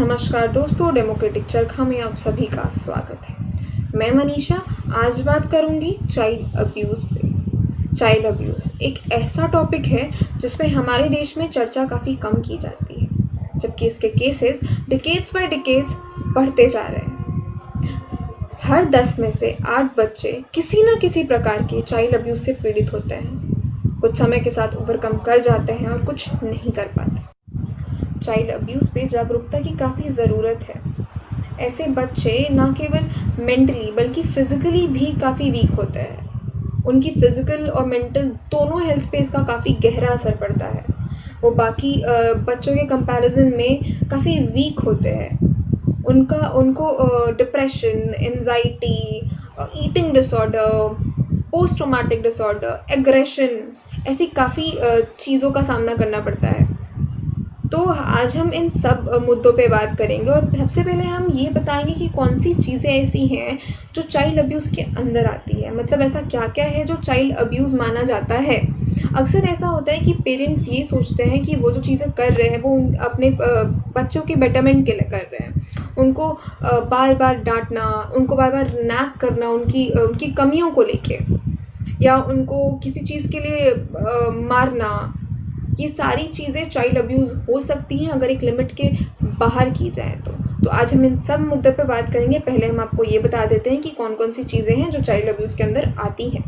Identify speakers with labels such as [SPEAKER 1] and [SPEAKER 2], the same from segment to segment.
[SPEAKER 1] नमस्कार दोस्तों, डेमोक्रेटिक चरखा में आप सभी का स्वागत है। मैं मनीषा आज बात करूंगी चाइल्ड अब्यूज़ पे। चाइल्ड अब्यूज़ एक ऐसा टॉपिक है जिस पे हमारे देश में चर्चा काफ़ी कम की जाती है, जबकि इसके केसेस डिकेड्स बाय डिकेड्स बढ़ते जा रहे हैं। हर 10 में से 8 बच्चे किसी न किसी प्रकार के चाइल्ड अब्यूज़ से पीड़ित होते हैं। कुछ समय के साथ ओवरकम कर जाते हैं और कुछ नहीं कर पाते। चाइल्ड अब्यूज़ पे जागरूकता की काफ़ी ज़रूरत है। ऐसे बच्चे न केवल मेंटली बल्कि फ़िज़िकली भी काफ़ी वीक होते हैं। उनकी फ़िज़िकल और मेंटल दोनों हेल्थ पे इसका काफ़ी गहरा असर पड़ता है। वो बाकी बच्चों के कंपैरिजन में काफ़ी वीक होते हैं। उनको depression, anxiety, eating disorder, post traumatic disorder, aggression, ऐसी काफ़ी चीज़ों का सामना करना पड़ता है। तो आज हम इन सब मुद्दों पे बात करेंगे और सबसे पहले हम ये बताएंगे कि कौन सी चीज़ें ऐसी हैं जो चाइल्ड अब्यूज़ के अंदर आती है। मतलब ऐसा क्या क्या है जो चाइल्ड अब्यूज़ माना जाता है। अक्सर ऐसा होता है कि पेरेंट्स ये सोचते हैं कि वो जो चीज़ें कर रहे हैं वो अपने बच्चों के बेटरमेंट के लिए कर रहे हैं। उनको बार बार डांटना, उनको बार बार नैप करना उनकी कमियों को लेके, या उनको किसी चीज़ के लिए मारना, ये सारी चीज़ें चाइल्ड अब्यूज़ हो सकती हैं अगर एक लिमिट के बाहर की जाए तो आज हम इन सब मुद्दों पे बात करेंगे। पहले हम आपको ये बता देते हैं कि कौन कौन सी चीज़ें हैं जो चाइल्ड अब्यूज़ के अंदर आती हैं।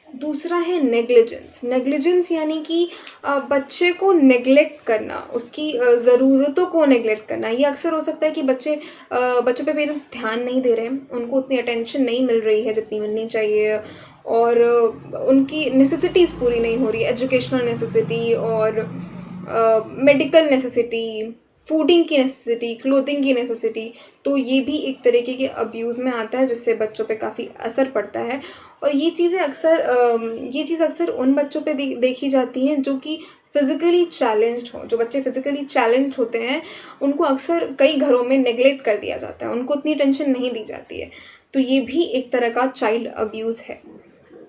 [SPEAKER 1] दूसरा है नेग्लिजेंस यानी कि बच्चे को नेग्लेक्ट करना, उसकी ज़रूरतों को नेग्लेक्ट करना। ये अक्सर हो सकता है कि बच्चों पे पेरेंट्स ध्यान नहीं दे रहे हैं, उनको उतनी अटेंशन नहीं मिल रही है जितनी मिलनी चाहिए, और उनकी नेसेसिटीज़ पूरी नहीं हो रही, एजुकेशनल नेसेसिटी और मेडिकल नेसेसिटी, फूडिंग की नेसेसिटी, क्लोथिंग की नेसेसिटी। तो ये भी एक तरीके के अब्यूज़ में आता है जिससे बच्चों पे काफ़ी असर पड़ता है। और ये चीज़ अक्सर उन बच्चों पे देखी जाती हैं जो कि फ़िज़िकली चैलेंज्ड हो। जो बच्चे फ़िज़िकली चैलेंज्ड होते हैं उनको अक्सर कई घरों में नेग्लेक्ट कर दिया जाता है, उनको उतनी अटेंशन नहीं दी जाती है। तो ये भी एक तरह का चाइल्ड अब्यूज़ है।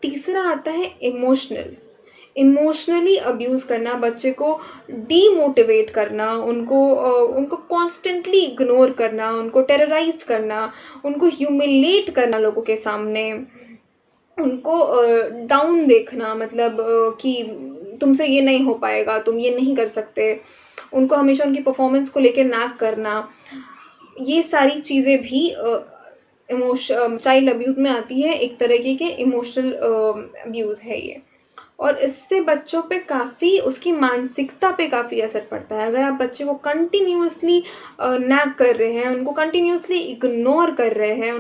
[SPEAKER 1] तीसरा आता है इमोशनली अब्यूज़ करना, बच्चे को डीमोटिवेट करना, उनको कॉन्स्टेंटली इग्नोर करना, उनको टेरराइज करना, उनको ह्यूमिलेट करना लोगों के सामने, उनको डाउन देखना, मतलब कि तुमसे ये नहीं हो पाएगा, तुम ये नहीं कर सकते, उनको हमेशा उनकी परफॉर्मेंस को लेकर नाक करना। ये सारी चीज़ें भी चाइल्ड अब्यूज़ में आती है। एक तरीके के इमोशनल अब्यूज़ है ये, और इससे बच्चों पे काफ़ी, उसकी मानसिकता पे काफ़ी असर पड़ता है। अगर आप बच्चे को कंटिन्यूसली नैग कर रहे हैं, उनको कंटिन्यूसली इग्नोर कर रहे हैं,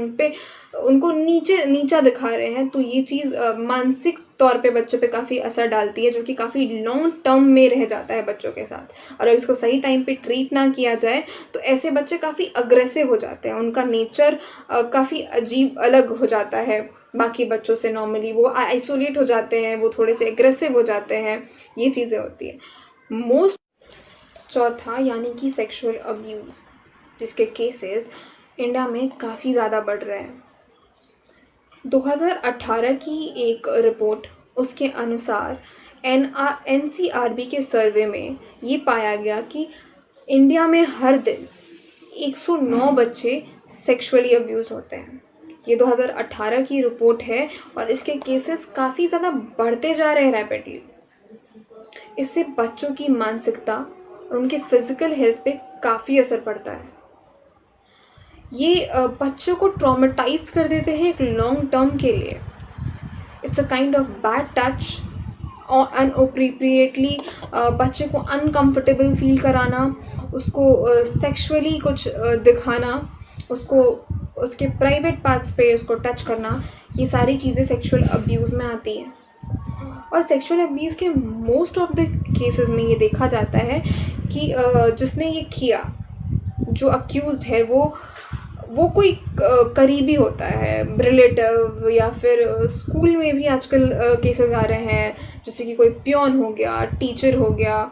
[SPEAKER 1] उनको नीचा दिखा रहे हैं, तो ये चीज़ मानसिक तौर पे बच्चों पे काफ़ी असर डालती है, जो कि काफ़ी लॉन्ग टर्म में रह जाता है बच्चों के साथ। और अगर इसको सही टाइम पे ट्रीट ना किया जाए तो ऐसे बच्चे काफ़ी अग्रेसिव हो जाते हैं, उनका नेचर काफ़ी अजीब अलग हो जाता है बाकी बच्चों से। नॉर्मली वो आइसोलेट हो जाते हैं, वो थोड़े से एग्रेसिव हो जाते हैं, ये चीज़ें होती हैं। चौथा यानी कि सेक्सुअल अब्यूज़, जिसके केसेस इंडिया में काफ़ी ज़्यादा बढ़ रहे हैं। 2018 की एक रिपोर्ट, उसके अनुसार NCRB के सर्वे में ये पाया गया कि इंडिया में हर दिन 109 बच्चे सेक्सुअली अब्यूज़ होते हैं। ये 2018 की रिपोर्ट है और इसके केसेस काफ़ी ज़्यादा बढ़ते जा रहे हैं रैपिडली। इससे बच्चों की मानसिकता और उनके फिज़िकल हेल्थ पे काफ़ी असर पड़ता है। ये बच्चों को ट्रॉमेटाइज कर देते हैं एक लॉन्ग टर्म के लिए। It's a kind of bad touch और अनअप्रोप्रिएटली बच्चे को अनकंफर्टेबल फील कराना, उसको सेक्सुअली कुछ दिखाना, उसको उसके प्राइवेट पार्ट्स पे उसको टच करना, ये सारी चीज़ें सेक्सुअल अब्यूज़ में आती हैं। और सेक्सुअल अब्यूज़ के मोस्ट ऑफ द केसेस में ये देखा जाता है कि जिसने ये किया, जो अक्यूज्ड है, वो कोई करीबी होता है, रिलेटिव, या फिर स्कूल में भी आजकल केसेस आ रहे हैं, जैसे कि कोई पियोन हो गया, टीचर हो गया,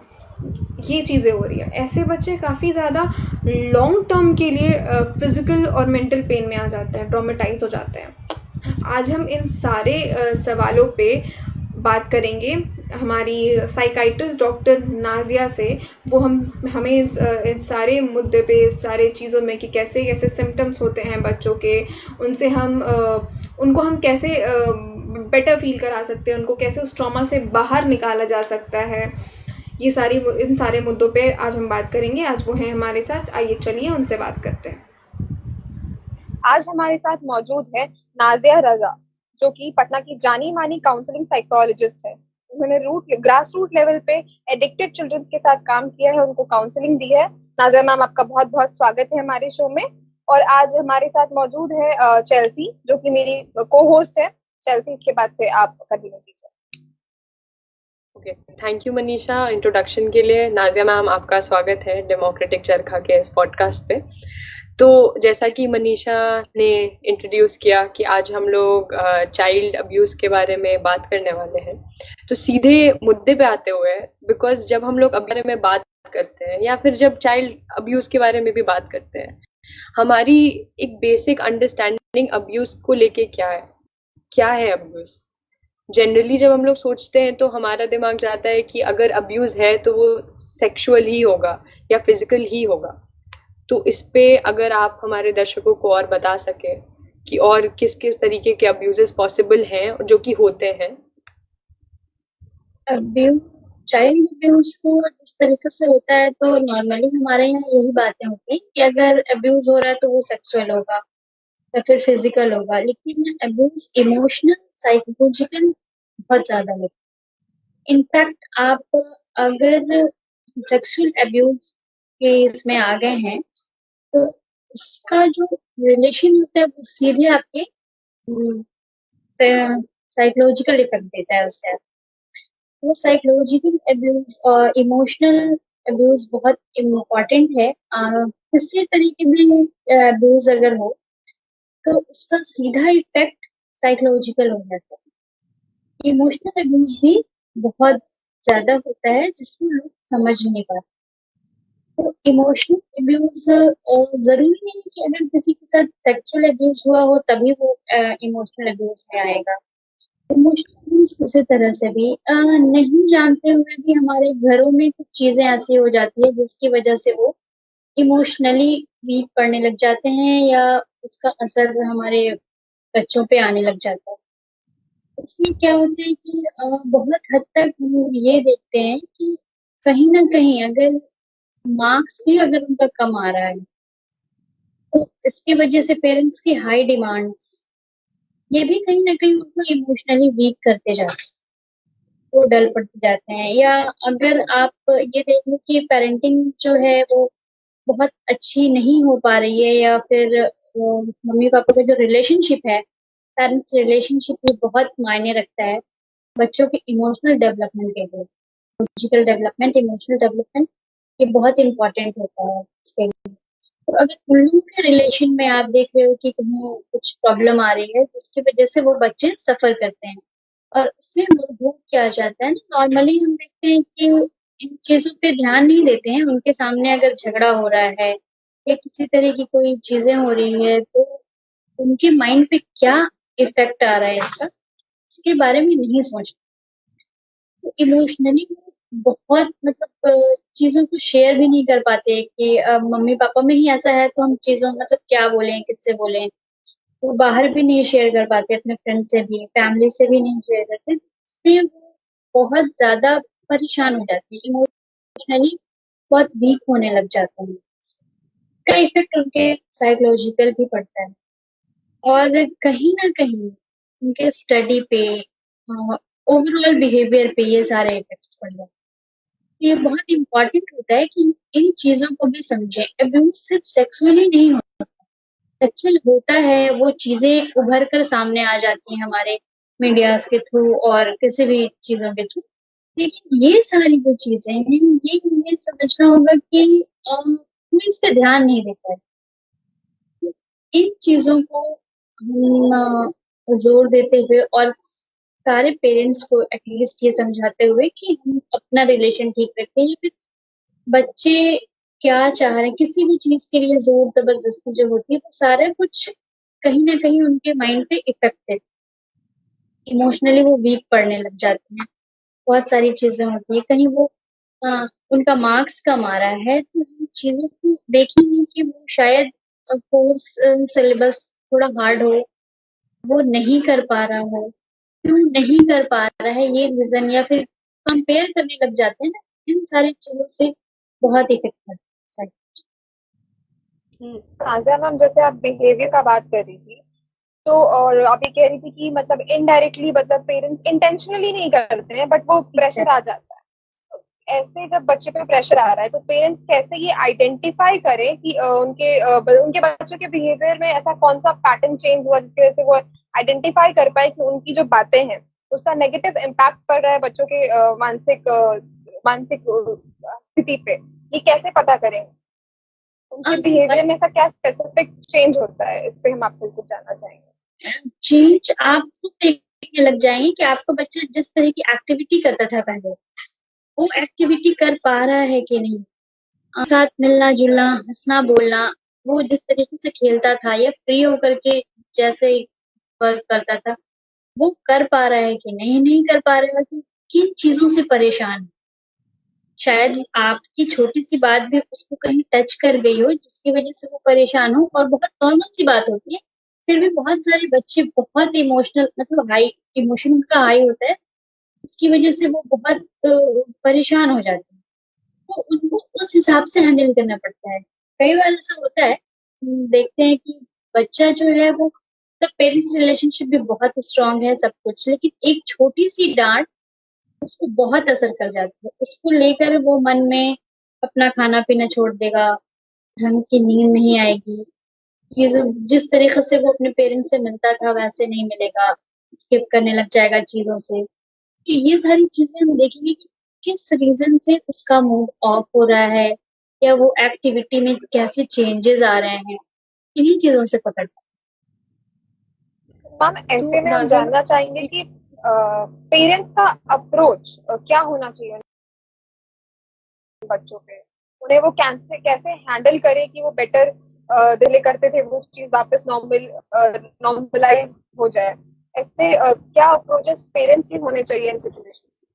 [SPEAKER 1] ये चीज़ें हो रही है। ऐसे बच्चे काफ़ी ज़्यादा लॉन्ग टर्म के लिए फिज़िकल और मेंटल पेन में आ जाते हैं, ट्रॉमेटाइज हो जाते हैं। आज हम इन सारे सवालों पे बात करेंगे हमारी साइकाइट्रिस्ट डॉक्टर नाज़िया से। वो हमें इस सारे मुद्दे पे, इस सारे चीज़ों में कि कैसे कैसे सिम्टम्स होते हैं बच्चों के, उनसे हम उनको हम कैसे बेटर फील करा सकते हैं, उनको कैसे उस ट्रॉमा से बाहर निकाला जा सकता है, इन सारे मुद्दों पे आज हम बात करेंगे। आज वो हैं हमारे साथ, आइए चलिए उनसे बात करते हैं।
[SPEAKER 2] आज हमारे साथ मौजूद है नाजिया रजा, जो कि पटना की जानी मानी काउंसलिंग साइकोलॉजिस्ट है। उन्होंने ग्रास रूट लेवल पे एडिक्टेड चिल्ड्रंस के साथ काम किया है, उनको काउंसलिंग दी है। नाजिया मैम, आपका बहुत बहुत स्वागत है हमारे शो में। और आज हमारे साथ मौजूद है चेल्सी, जो कि मेरी को होस्ट है। चेल्सी, इसके बाद से आप कंटिन्यू कीजिए।
[SPEAKER 3] Okay, thank you Manisha introduction के लिए। नाजिया मैम, आपका स्वागत है डेमोक्रेटिक चरखा के इस पॉडकास्ट पे। तो जैसा कि मनीषा ने इंट्रोड्यूस किया कि आज हम लोग चाइल्ड अब्यूज़ के बारे में बात करने वाले हैं, तो सीधे मुद्दे पे आते हुए, बिकॉज जब हम लोग बारे में बात करते हैं या फिर जब चाइल्ड अब्यूज़ के बारे में भी बात करते हैं, हमारी एक बेसिक अंडरस्टैंडिंग अब्यूज़ को लेके क्या है अब्यूज़। जनरली जब हम लोग सोचते हैं तो हमारा दिमाग जाता है कि अगर अब्यूज़ है तो वो सेक्सुअल ही होगा या फिजिकल ही होगा। तो इस पे अगर आप हमारे दर्शकों को और बता सके कि और किस किस तरीके के अब्यूजेस पॉसिबल हैं जो कि होते हैं।
[SPEAKER 4] अब्यूज, चाइल्ड अब्यूज तो इस तरीके से होता है, तो नॉर्मली हमारे यहाँ यही बातें होती हैं कि अगर अब्यूज हो रहा है तो वो सेक्सुअल होगा या फिर फिजिकल होगा, लेकिन अब्यूज इमोशनल, साइकोलॉजिकल बहुत ज्यादा होता है। इनफैक्ट आप अगर सेक्सुअल अब्यूज के इसमें आ गए हैं तो उसका जो रिलेशन होता है वो सीधे आपके साइकोलॉजिकल इफेक्ट देता है उससे। वो साइकोलॉजिकल अब्यूज और इमोशनल अब्यूज बहुत इम्पोर्टेंट है। किसी तरीके में अब्यूज अगर हो तो उसका सीधा इफेक्ट साइकोलॉजिकल हो जाता है। इमोशनल अब्यूज भी बहुत ज्यादा होता है जिसको लोग समझ नहीं पाते। तो इमोशनल अब्यूज जरूरी नहीं है कि अगर किसी के साथ सेक्सुअल अब्यूज हुआ हो तभी वो इमोशनल अब्यूज में आएगा। इमोशनल अब्यूज किसी तरह से भी नहीं जानते हुए भी हमारे घरों में कुछ चीजें ऐसी हो जाती है जिसकी वजह से वो इमोशनली वीक पड़ने लग जाते हैं या उसका असर हमारे बच्चों पे आने लग जाता है। उसमें क्या होता है कि बहुत हद तक हम ये देखते हैं कि कहीं ना कहीं अगर मार्क्स भी अगर उनका कम आ रहा है तो इसकी वजह से पेरेंट्स की हाई डिमांड्स ये भी कहीं ना कहीं उनको इमोशनली वीक करते जाते हैं, वो डल पड़ते जाते हैं। या अगर आप ये देख लो कि पेरेंटिंग जो है वो बहुत अच्छी नहीं हो पा रही है या फिर मम्मी पापा का जो रिलेशनशिप है, पेरेंट्स रिलेशनशिप भी बहुत मायने रखता है बच्चों के इमोशनल डेवलपमेंट के लिए। फिजिकल डेवलपमेंट, इमोशनल डेवलपमेंट ये बहुत इंपॉर्टेंट होता है इसके लिए। तो अगर उन लोगों के रिलेशन में आप देख रहे हो कि कहीं कुछ प्रॉब्लम आ रही है जिसकी वजह से वो बच्चे सफर करते हैं, और उसमें मजबूर किया जाता है ना, नॉर्मली हम देखते हैं कि इन चीजों पे ध्यान नहीं देते हैं। उनके सामने अगर झगड़ा हो रहा है या किसी तरह की कोई चीजें हो रही है तो उनके माइंड पे क्या इफेक्ट आ रहा है इसका, इसके बारे में नहीं सोचते। तो इमोशनली बहुत चीजों को शेयर भी नहीं कर पाते कि मम्मी पापा में ही ऐसा है तो हम चीजों क्या बोलें, किससे बोलें। वो बाहर भी नहीं शेयर कर पाते, अपने फ्रेंड से भी, फैमिली से भी नहीं शेयर करते। इसमें वो बहुत ज्यादा परेशान हो जाते हैं, इमोशनली बहुत वीक होने लग जाते हैं। इसका इफेक्ट उनके साइकोलॉजिकल भी पड़ता है और कहीं ना कहीं उनके स्टडी पे, ओवरऑल बिहेवियर पे ये सारे इफेक्ट्स पड़ जाते हैं। ये बहुत इम्पोर्टेंट होता है कि इन चीजों को भी समझें। अब्यूज सिर्फ सेक्सुअली नहीं होता, सेक्सुअल होता है, वो चीजें उभर कर सामने आ जाती हैं हमारे मीडियाज के थ्रू और किसी भी चीजों के थ्रू। लेकिन ये सारी जो चीजें हैं ये हमें समझना होगा कि कोई इस पे ध्यान नहीं देता है। तो इन चीजों को हम जोर देते हुए और सारे पेरेंट्स को एटलीस्ट ये समझाते हुए कि हम अपना रिलेशन ठीक रखें या फिर बच्चे क्या चाह रहे हैं, किसी भी चीज के लिए जोर जबरदस्ती जो होती है वो सारा कुछ कहीं ना कहीं उनके माइंड पे इफेक्ट है। इमोशनली वो वीक पड़ने लग जाते हैं। बहुत सारी चीजें होती है, कहीं वो उनका मार्क्स कम आ रहा है तो उन चीजों को देखेंगे कि वो शायद कोर्स सिलेबस थोड़ा हार्ड हो, वो नहीं कर पा रहा हो, क्यों नहीं कर पा रहा है ये रीजन, या फिर कंपेयर करने लग जाते हैं ना, इन सारी चीजों से बहुत इफेक्ट करता है।
[SPEAKER 2] आज़िया मैम, जैसे आप बिहेवियर का बात कर रही थी, तो और आप ये कह रही थी कि मतलब इनडायरेक्टली, मतलब पेरेंट्स इंटेंशनली नहीं करते हैं बट वो प्रेशर आ जाता है। ऐसे जब बच्चे पे प्रेशर आ रहा है तो पेरेंट्स कैसे ये आइडेंटिफाई करें कि उनके बच्चों के बिहेवियर में ऐसा कौन सा पैटर्न चेंज हुआ जिसकी वजह से वो आइडेंटिफाई कर पाए कि उनकी जो बातें हैं उसका नेगेटिव इम्पैक्ट पड़ रहा है बच्चों के मानसिक स्थिति पे। ये कैसे पता करें? उनके बिहेवियर में ऐसा क्या स्पेसिफिक चेंज होता है? इस पे हम आपसे कुछ जानना चाहेंगे।
[SPEAKER 4] चेंज आप खुद देखने लग जाएंगे कि आपका बच्चा जिस तरह की एक्टिविटी करता था पहले, वो एक्टिविटी कर पा रहा है कि नहीं। साथ मिलना जुलना, हंसना बोलना, वो जिस तरीके से खेलता था या फ्री होकर के जैसे वर्क करता था, वो कर पा रहा है कि नहीं, नहीं कर पा रहा है कि किन चीजों से परेशान है। शायद आपकी छोटी सी बात भी उसको कहीं टच कर गई हो जिसकी वजह से वो परेशान हो, और बहुत नॉर्मल सी बात होती है। फिर भी बहुत सारे बच्चे बहुत इमोशनल, मतलब हाई इमोशन उनका हाई होता है, इसकी वजह से वो बहुत परेशान हो जाते हैं। तो उनको उस हिसाब से हैंडल करना पड़ता है। कई बार ऐसा होता है, देखते हैं कि बच्चा जो है वो, तो पेरेंट्स रिलेशनशिप भी बहुत स्ट्रांग है सब कुछ, लेकिन एक छोटी सी डांट उसको बहुत असर कर जाती है। उसको लेकर वो मन में अपना खाना पीना छोड़ देगा, ढंग की नींद नहीं आएगी, जिस तरीके से वो अपने पेरेंट्स से मिलता था वैसे नहीं मिलेगा, स्किप करने लग जाएगा चीजों से। तो ये सारी चीजें हम देखेंगे कि किस रीजन से उसका मूड ऑफ हो रहा है, या वो एक्टिविटी में कैसे चेंजेस आ रहे हैं, इन्हीं चीजों से पकड़।
[SPEAKER 2] मैम, ऐसे में हम
[SPEAKER 3] नाज़िया
[SPEAKER 2] जानना चाहेंगे कि पेरेंट्स का अप्रोच क्या होना चाहिए बच्चों पे। उन्हें वो कैसे कैसे हैंडल करें कि वो बेटर दिले करते थे वो चीज वापस नॉर्मलाइज हो जाए। ऐसे क्या अप्रोचेस पेरेंट्स के होने चाहिए इन सिचुएशंस में?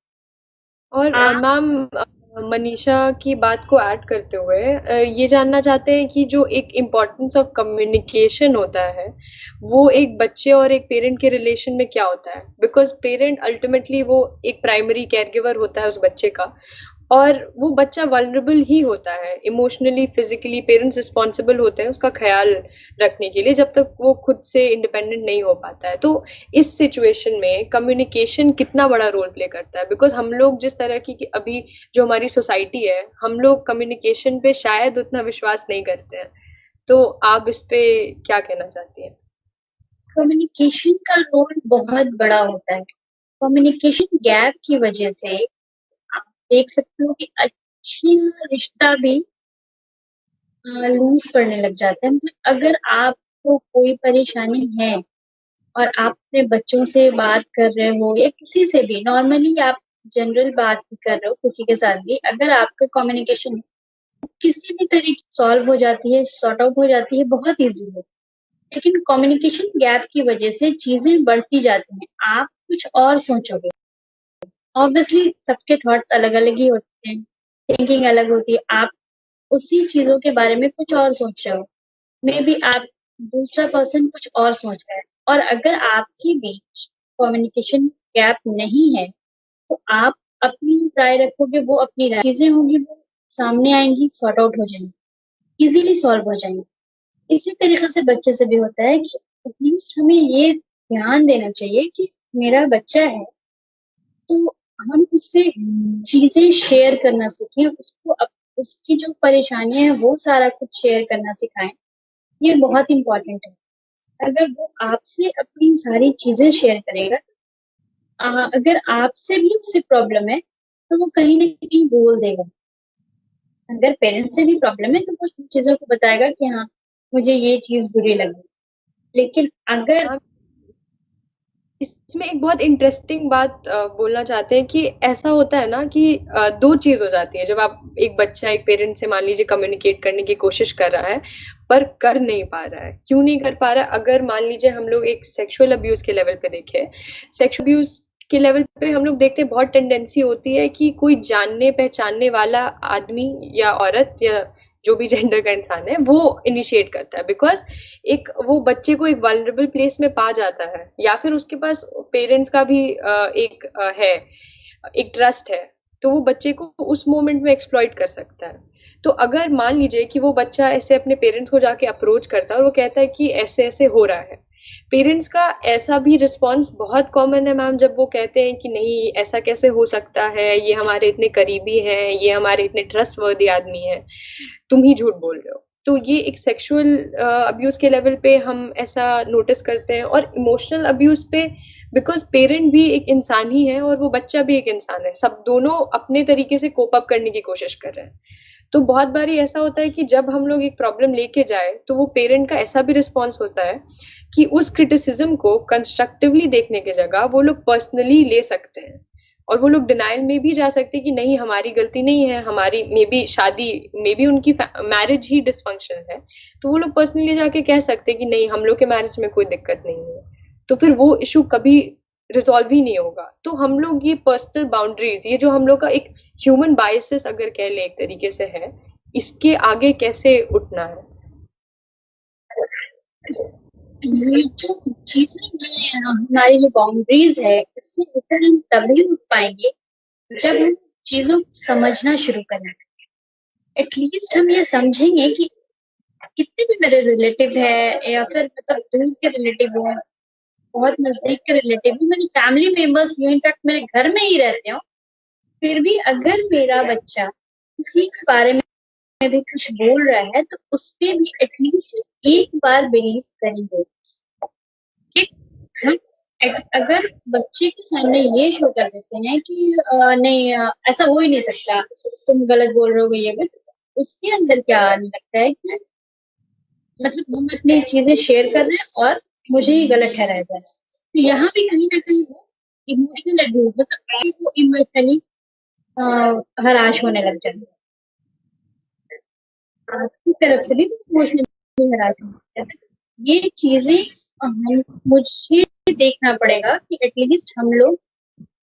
[SPEAKER 3] और मैम, मनीषा की बात को ऐड करते हुए ये जानना चाहते हैं कि जो एक इम्पोर्टेंस ऑफ कम्युनिकेशन होता है वो एक बच्चे और एक पेरेंट के रिलेशन में क्या होता है, बिकॉज पेरेंट अल्टीमेटली वो एक प्राइमरी केयर गिवर होता है उस बच्चे का, और वो बच्चा वल्नरेबल ही होता है इमोशनली फिजिकली। पेरेंट्स रिस्पॉन्सिबल होते हैं उसका ख्याल रखने के लिए जब तक वो खुद से इंडिपेंडेंट नहीं हो पाता है। तो इस सिचुएशन में कम्युनिकेशन कितना बड़ा रोल प्ले करता है, बिकॉज हम लोग जिस तरह की अभी जो हमारी सोसाइटी है, हम लोग कम्युनिकेशन पे शायद उतना विश्वास नहीं करते हैं। तो आप इस पे क्या कहना चाहती हैं?
[SPEAKER 4] कम्युनिकेशन का रोल बहुत बड़ा होता है। कम्युनिकेशन गैप की वजह से आप देख सकते हो कि अच्छी रिश्ता भी लूज पड़ने लग जाता है। मतलब अगर आपको कोई परेशानी है और आप अपने बच्चों से बात कर रहे हो या किसी से भी नॉर्मली आप जनरल बात भी कर रहे हो किसी के साथ भी, अगर आपका कम्युनिकेशन किसी भी तरीके सॉल्व हो जाती है, सॉर्ट आउट हो जाती है बहुत इजीली। लेकिन कम्युनिकेशन गैप की वजह से चीजें बढ़ती जाती हैं, आप कुछ और सोचोगे। ऑब्वियसली सबके थॉट्स अलग अलग ही होते हैं, थिंकिंग अलग होती है, आप उसी चीजों के बारे में कुछ और सोच रहे हो, मे बी आप दूसरा पर्सन कुछ और सोच रहा है। और अगर आपके बीच कम्युनिकेशन गैप नहीं है तो आप अपनी राय रखोगे, वो अपनी राय, चीजें होंगी वो सामने आएंगी, सॉर्ट आउट हो जाएंगी, इजीली सॉल्व हो जाएंगी। इसी तरीके से बच्चे से भी होता है कि एटलीस्ट हमें ये ध्यान देना चाहिए कि मेरा बच्चा है, तो हम उससे चीजें शेयर करना सीखें, उसको उसकी जो परेशानियां है वो सारा कुछ शेयर करना सिखाएं। ये बहुत इम्पोर्टेंट है। अगर वो आपसे अपनी सारी चीजें शेयर करेगा, अगर आपसे भी उससे प्रॉब्लम है तो वो कहीं ना कहीं बोल देगा। अगर पेरेंट्स से भी प्रॉब्लम है तो वो इन चीजों को बताएगा कि हाँ मुझे ये चीज बुरी लगी। लेकिन अगर
[SPEAKER 3] इसमें एक बहुत इंटरेस्टिंग बात बोलना चाहते हैं कि ऐसा होता है ना कि दो चीज हो जाती है जब आप एक बच्चा एक पेरेंट से मान लीजिए कम्युनिकेट करने की कोशिश कर रहा है पर कर नहीं पा रहा है। क्यों नहीं कर पा रहा है? अगर मान लीजिए हम लोग एक सेक्सुअल अब्यूज के लेवल पे देखें, सेक्सुअल अब्यूज के लेवल पे हम लोग देखते हैं बहुत टेंडेंसी होती है कि कोई जानने पहचानने वाला आदमी या औरत या जो भी जेंडर का इंसान है वो इनिशिएट करता है, बिकॉज एक वो बच्चे को एक वल्नरेबल प्लेस में पा जाता है या फिर उसके पास पेरेंट्स का भी है, एक ट्रस्ट है, तो वो बच्चे को उस मोमेंट में एक्सप्लॉइट कर सकता है। तो अगर मान लीजिए कि वो बच्चा ऐसे अपने पेरेंट्स को जाके अप्रोच करता है और वो कहता है कि ऐसे ऐसे हो रहा है, पेरेंट्स का ऐसा भी रिस्पॉन्स बहुत कॉमन है मैम, जब वो कहते हैं कि नहीं ऐसा कैसे हो सकता है, ये हमारे इतने करीबी हैं, ये हमारे इतने ट्रस्ट वर्दी आदमी हैं, तुम ही झूठ बोल रहे हो। तो ये एक सेक्सुअल अब्यूज के लेवल पे हम ऐसा नोटिस करते हैं। और इमोशनल अब्यूज पे बिकॉज पेरेंट भी एक इंसान ही है और वो बच्चा भी एक इंसान है, सब दोनों अपने तरीके से कोप अप करने की कोशिश कर रहे हैं। तो बहुत बारी ऐसा होता है कि जब हम लोग एक प्रॉब्लम लेके जाए तो वो पेरेंट का ऐसा भी रिस्पॉन्स होता है कि उस क्रिटिसिज्म को कंस्ट्रक्टिवली देखने की जगह वो लोग पर्सनली ले सकते हैं और वो लोग डिनाइल में भी जा सकते हैं कि नहीं हमारी गलती नहीं है, हमारी मे बी शादी मे बी उनकी मैरिज ही डिसफंक्शन है, तो वो लोग पर्सनली जाके कह सकते हैं कि नहीं हम लोग के मैरिज में कोई दिक्कत नहीं है। तो फिर वो इशू कभी रिजॉल्व ही नहीं होगा। तो हम लोग ये पर्सनल बाउंड्रीज, ये जो हम लोग का एक ह्यूमन बायसेस अगर कह ले एक तरीके से है, इसके आगे कैसे उठना है?
[SPEAKER 4] ये जो चीजें हैं, हमारी जो बाउंड्रीज है, इससे ऊपर हम तभी उठ पाएंगे जब हम चीजों को समझना शुरू करें। एटलीस्ट हम ये समझेंगे कि कितने भी मेरे रिलेटिव है या फिर मतलब दूर के रिलेटिव हो, बहुत नजदीक के रिलेटिव हो, मेरी फैमिली मेंबर्स हो, इनफैक्ट मेरे घर में ही रहते हो, फिर भी अगर मेरा बच्चा किसी के बारे में भी कुछ बोल रहा है तो उस पे भी एटलीस्ट एक बार बिलीव करेंगे। ठीक? हम अगर बच्चे के सामने ये शो कर देते हैं कि नहीं ऐसा हो ही नहीं सकता, तुम गलत बोल रहे हो, ये भी तो उसके अंदर क्या आने लगता है कि मतलब हम अपनी चीजें शेयर कर रहे हैं और मुझे ही गलत ठहराया जा रहा है। तो यहाँ भी कहीं ना कहीं वो इमोशनल अब्यूज मतलब वो इमोशनली हराश होने लग जाए, आपकी तरफ से भी इमोशनली हराश होने लग जाए। ये चीजें हम मुझे देखना पड़ेगा कि एटलीस्ट हम लोग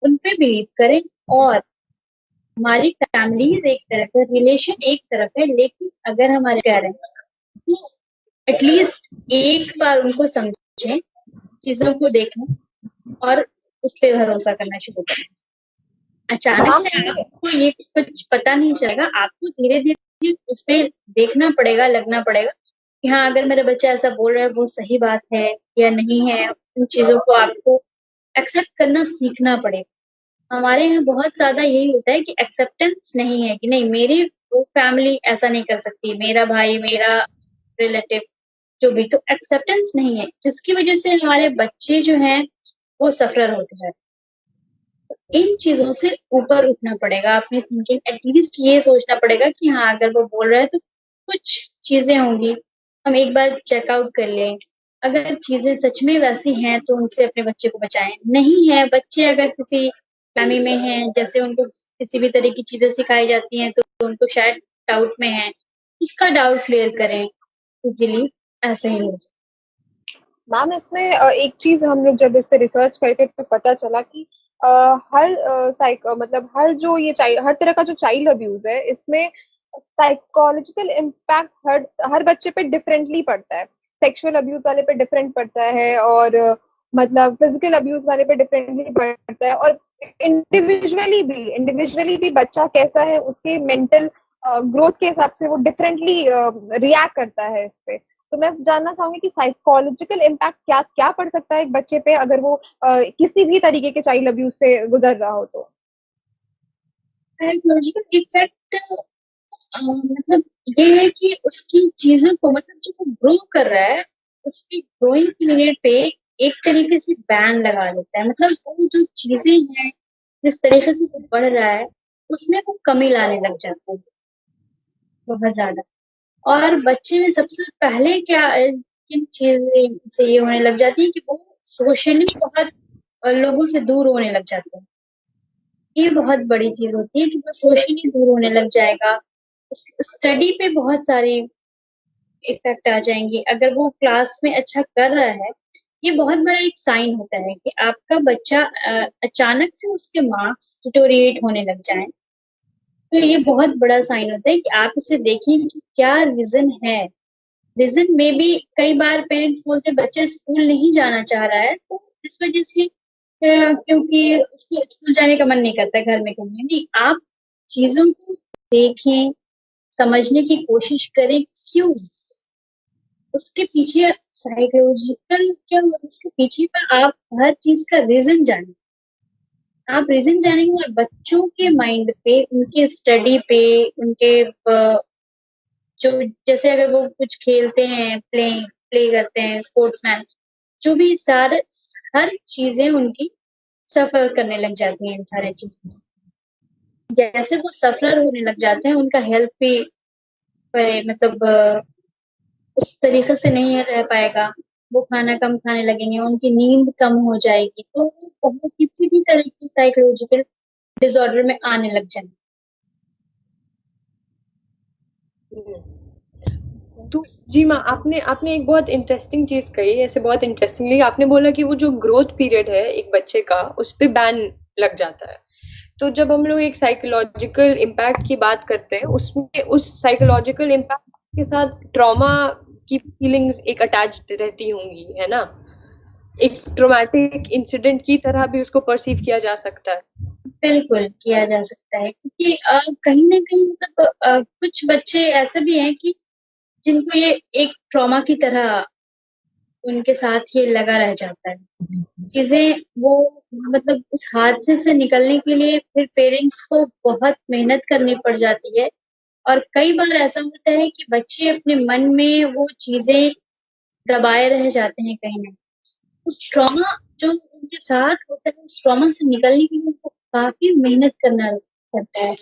[SPEAKER 4] उन पे बिलीव करें और हमारी फैमिली एक तरफ है, रिलेशन एक तरफ है, लेकिन अगर हमारे प्यारे तो एटलीस्ट एक बार उनको समझें, चीजों को देखें और उस पर भरोसा करना शुरू करें। अचानक से आपको ये कुछ पता नहीं चलेगा, आपको धीरे धीरे उस पर देखना पड़ेगा, लगना पड़ेगा कि हाँ अगर मेरा बच्चा ऐसा बोल रहा है वो सही बात है या नहीं है। उन चीजों को आपको एक्सेप्ट करना सीखना पड़ेगा। हमारे यहाँ बहुत ज्यादा यही होता है कि एक्सेप्टेंस नहीं है कि नहीं मेरी वो फैमिली ऐसा नहीं कर सकती, मेरा भाई मेरा रिलेटिव जो भी, तो एक्सेप्टेंस नहीं है, जिसकी वजह से हमारे बच्चे जो हैं वो सफर होते हैं। इन चीजों से ऊपर उठना पड़ेगा, अपनी थिंकिंग एटलीस्ट ये सोचना पड़ेगा कि हाँ अगर वो बोल रहा है तो कुछ चीजें होंगी, हम एक बार चेकआउट कर लें। अगर चीजें सच में वैसी हैं तो उनसे अपने बच्चे को बचाएं, नहीं है बच्चे अगर किसी फैमिली में हैं जैसे उनको किसी भी तरह की चीजें सिखाई जाती हैं तो उनको शायद डाउट में है, उसका डाउट क्लियर करें इजीली, ऐसे ही हो।
[SPEAKER 2] मैम इसमें एक चीज हम लोग जब इस पे रिसर्च करते तो पता चला कि हर मतलब हर जो ये हर तरह का जो चाइल्ड अब्यूज है इसमें साइकोलॉजिकल इम्पैक्ट हर बच्चे पे डिफरेंटली पड़ता है। सेक्सुअल अब्यूज वाले पे डिफरेंट पड़ता है और मतलब फिजिकल अब्यूज वाले पे डिफरेंटली पड़ता है और इंडिविजुअली भी बच्चा कैसा है उसके मेंटल ग्रोथ के हिसाब से वो डिफरेंटली रिएक्ट करता है इस पे। तो मैं जानना चाहूंगी कि साइकोलॉजिकल इम्पैक्ट क्या क्या पड़ सकता है एक बच्चे पे अगर वो किसी भी तरीके के चाइल्ड अब्यूज से गुजर रहा हो। तो
[SPEAKER 4] साइकोलॉजिकल इफेक्ट मतलब ये है कि उसकी चीजों को मतलब जो वो ग्रो कर रहा है उसकी ग्रोइंग पीरियड पे एक तरीके से बैन लगा देता है। मतलब वो जो चीजें हैं जिस तरीके से वो बढ़ रहा है उसमें वो कमी लाने लग जाता है बहुत ज्यादा। और बच्चे में सबसे पहले क्या किन चीजें से ये होने लग जाती है कि वो सोशली बहुत लोगों से दूर होने लग जाते हैं। ये बहुत बड़ी चीज होती है कि वो सोशली दूर होने लग जाएगा। स्टडी पे बहुत सारी इफेक्ट आ जाएंगे। अगर वो क्लास में अच्छा कर रहा है, ये बहुत बड़ा एक साइन होता है कि आपका बच्चा अचानक से उसके मार्क्स डिटोरिएट होने लग जाएं। तो ये बहुत बड़ा साइन होता है कि आप इसे देखें कि क्या रीजन है। रीजन में भी कई बार पेरेंट्स बोलते हैं बच्चा स्कूल नहीं जाना चाह रहा है, तो इस वजह से क्योंकि उसको स्कूल जाने का मन नहीं करता है, घर में कहीं नहीं। आप चीजों को देखें, समझने की कोशिश करें क्यों, उसके पीछे साइकोलॉजिकल क्या उसके पीछे का आप हर चीज का रीजन जानें। आप रीजन जानेंगे और बच्चों के माइंड पे, उनके स्टडी पे, उनके जो जैसे अगर वो कुछ खेलते हैं, प्ले करते हैं, स्पोर्ट्समैन, जो भी सारे हर चीजें उनकी सफर करने लग जाती हैं इन सारे चीजों से। जैसे वो सफर होने लग जाते हैं, उनका हेल्थ भी मतलब उस तरीके से नहीं रह पाएगा। वो खाना कम खाने लगेंगे, उनकी नींद कम हो जाएगी, तो वो बहुत किसी भी तरह की साइकोलॉजिकल डिसऑर्डर में आने लग जाएंगे।
[SPEAKER 3] तो जी माँ, आपने आपने एक बहुत इंटरेस्टिंग चीज कही। ऐसे बहुत इंटरेस्टिंगली आपने बोला कि वो जो ग्रोथ पीरियड है एक बच्चे का, उस पे बैन लग जाता है। तो जब हम लोग एक साइकोलॉजिकल इम्पैक्ट की बात करते हैं, उसमें उस साइकोलॉजिकल इम्पैक्ट के साथ ट्रॉमा की फीलिंग्स एक अटैच्ड रहती होंगी, है ना? एक ट्रॉमेटिक इंसिडेंट की तरह भी उसको परसीव किया जा सकता है।
[SPEAKER 4] बिल्कुल किया जा सकता है, क्योंकि कहीं ना कहीं मतलब कुछ बच्चे ऐसे भी हैं कि जिनको ये एक ट्रॉमा की तरह उनके साथ ये लगा रह जाता है। चीजें वो मतलब उस हादसे से निकलने के लिए फिर पेरेंट्स को बहुत मेहनत करनी पड़ जाती है। और कई बार ऐसा होता है कि बच्चे अपने मन में वो चीजें दबाए रह जाते हैं कहीं ना। उस ट्रॉमा जो उनके साथ होता है, उस ट्रॉमा से निकलने के लिए उनको काफी मेहनत करना पड़ता है।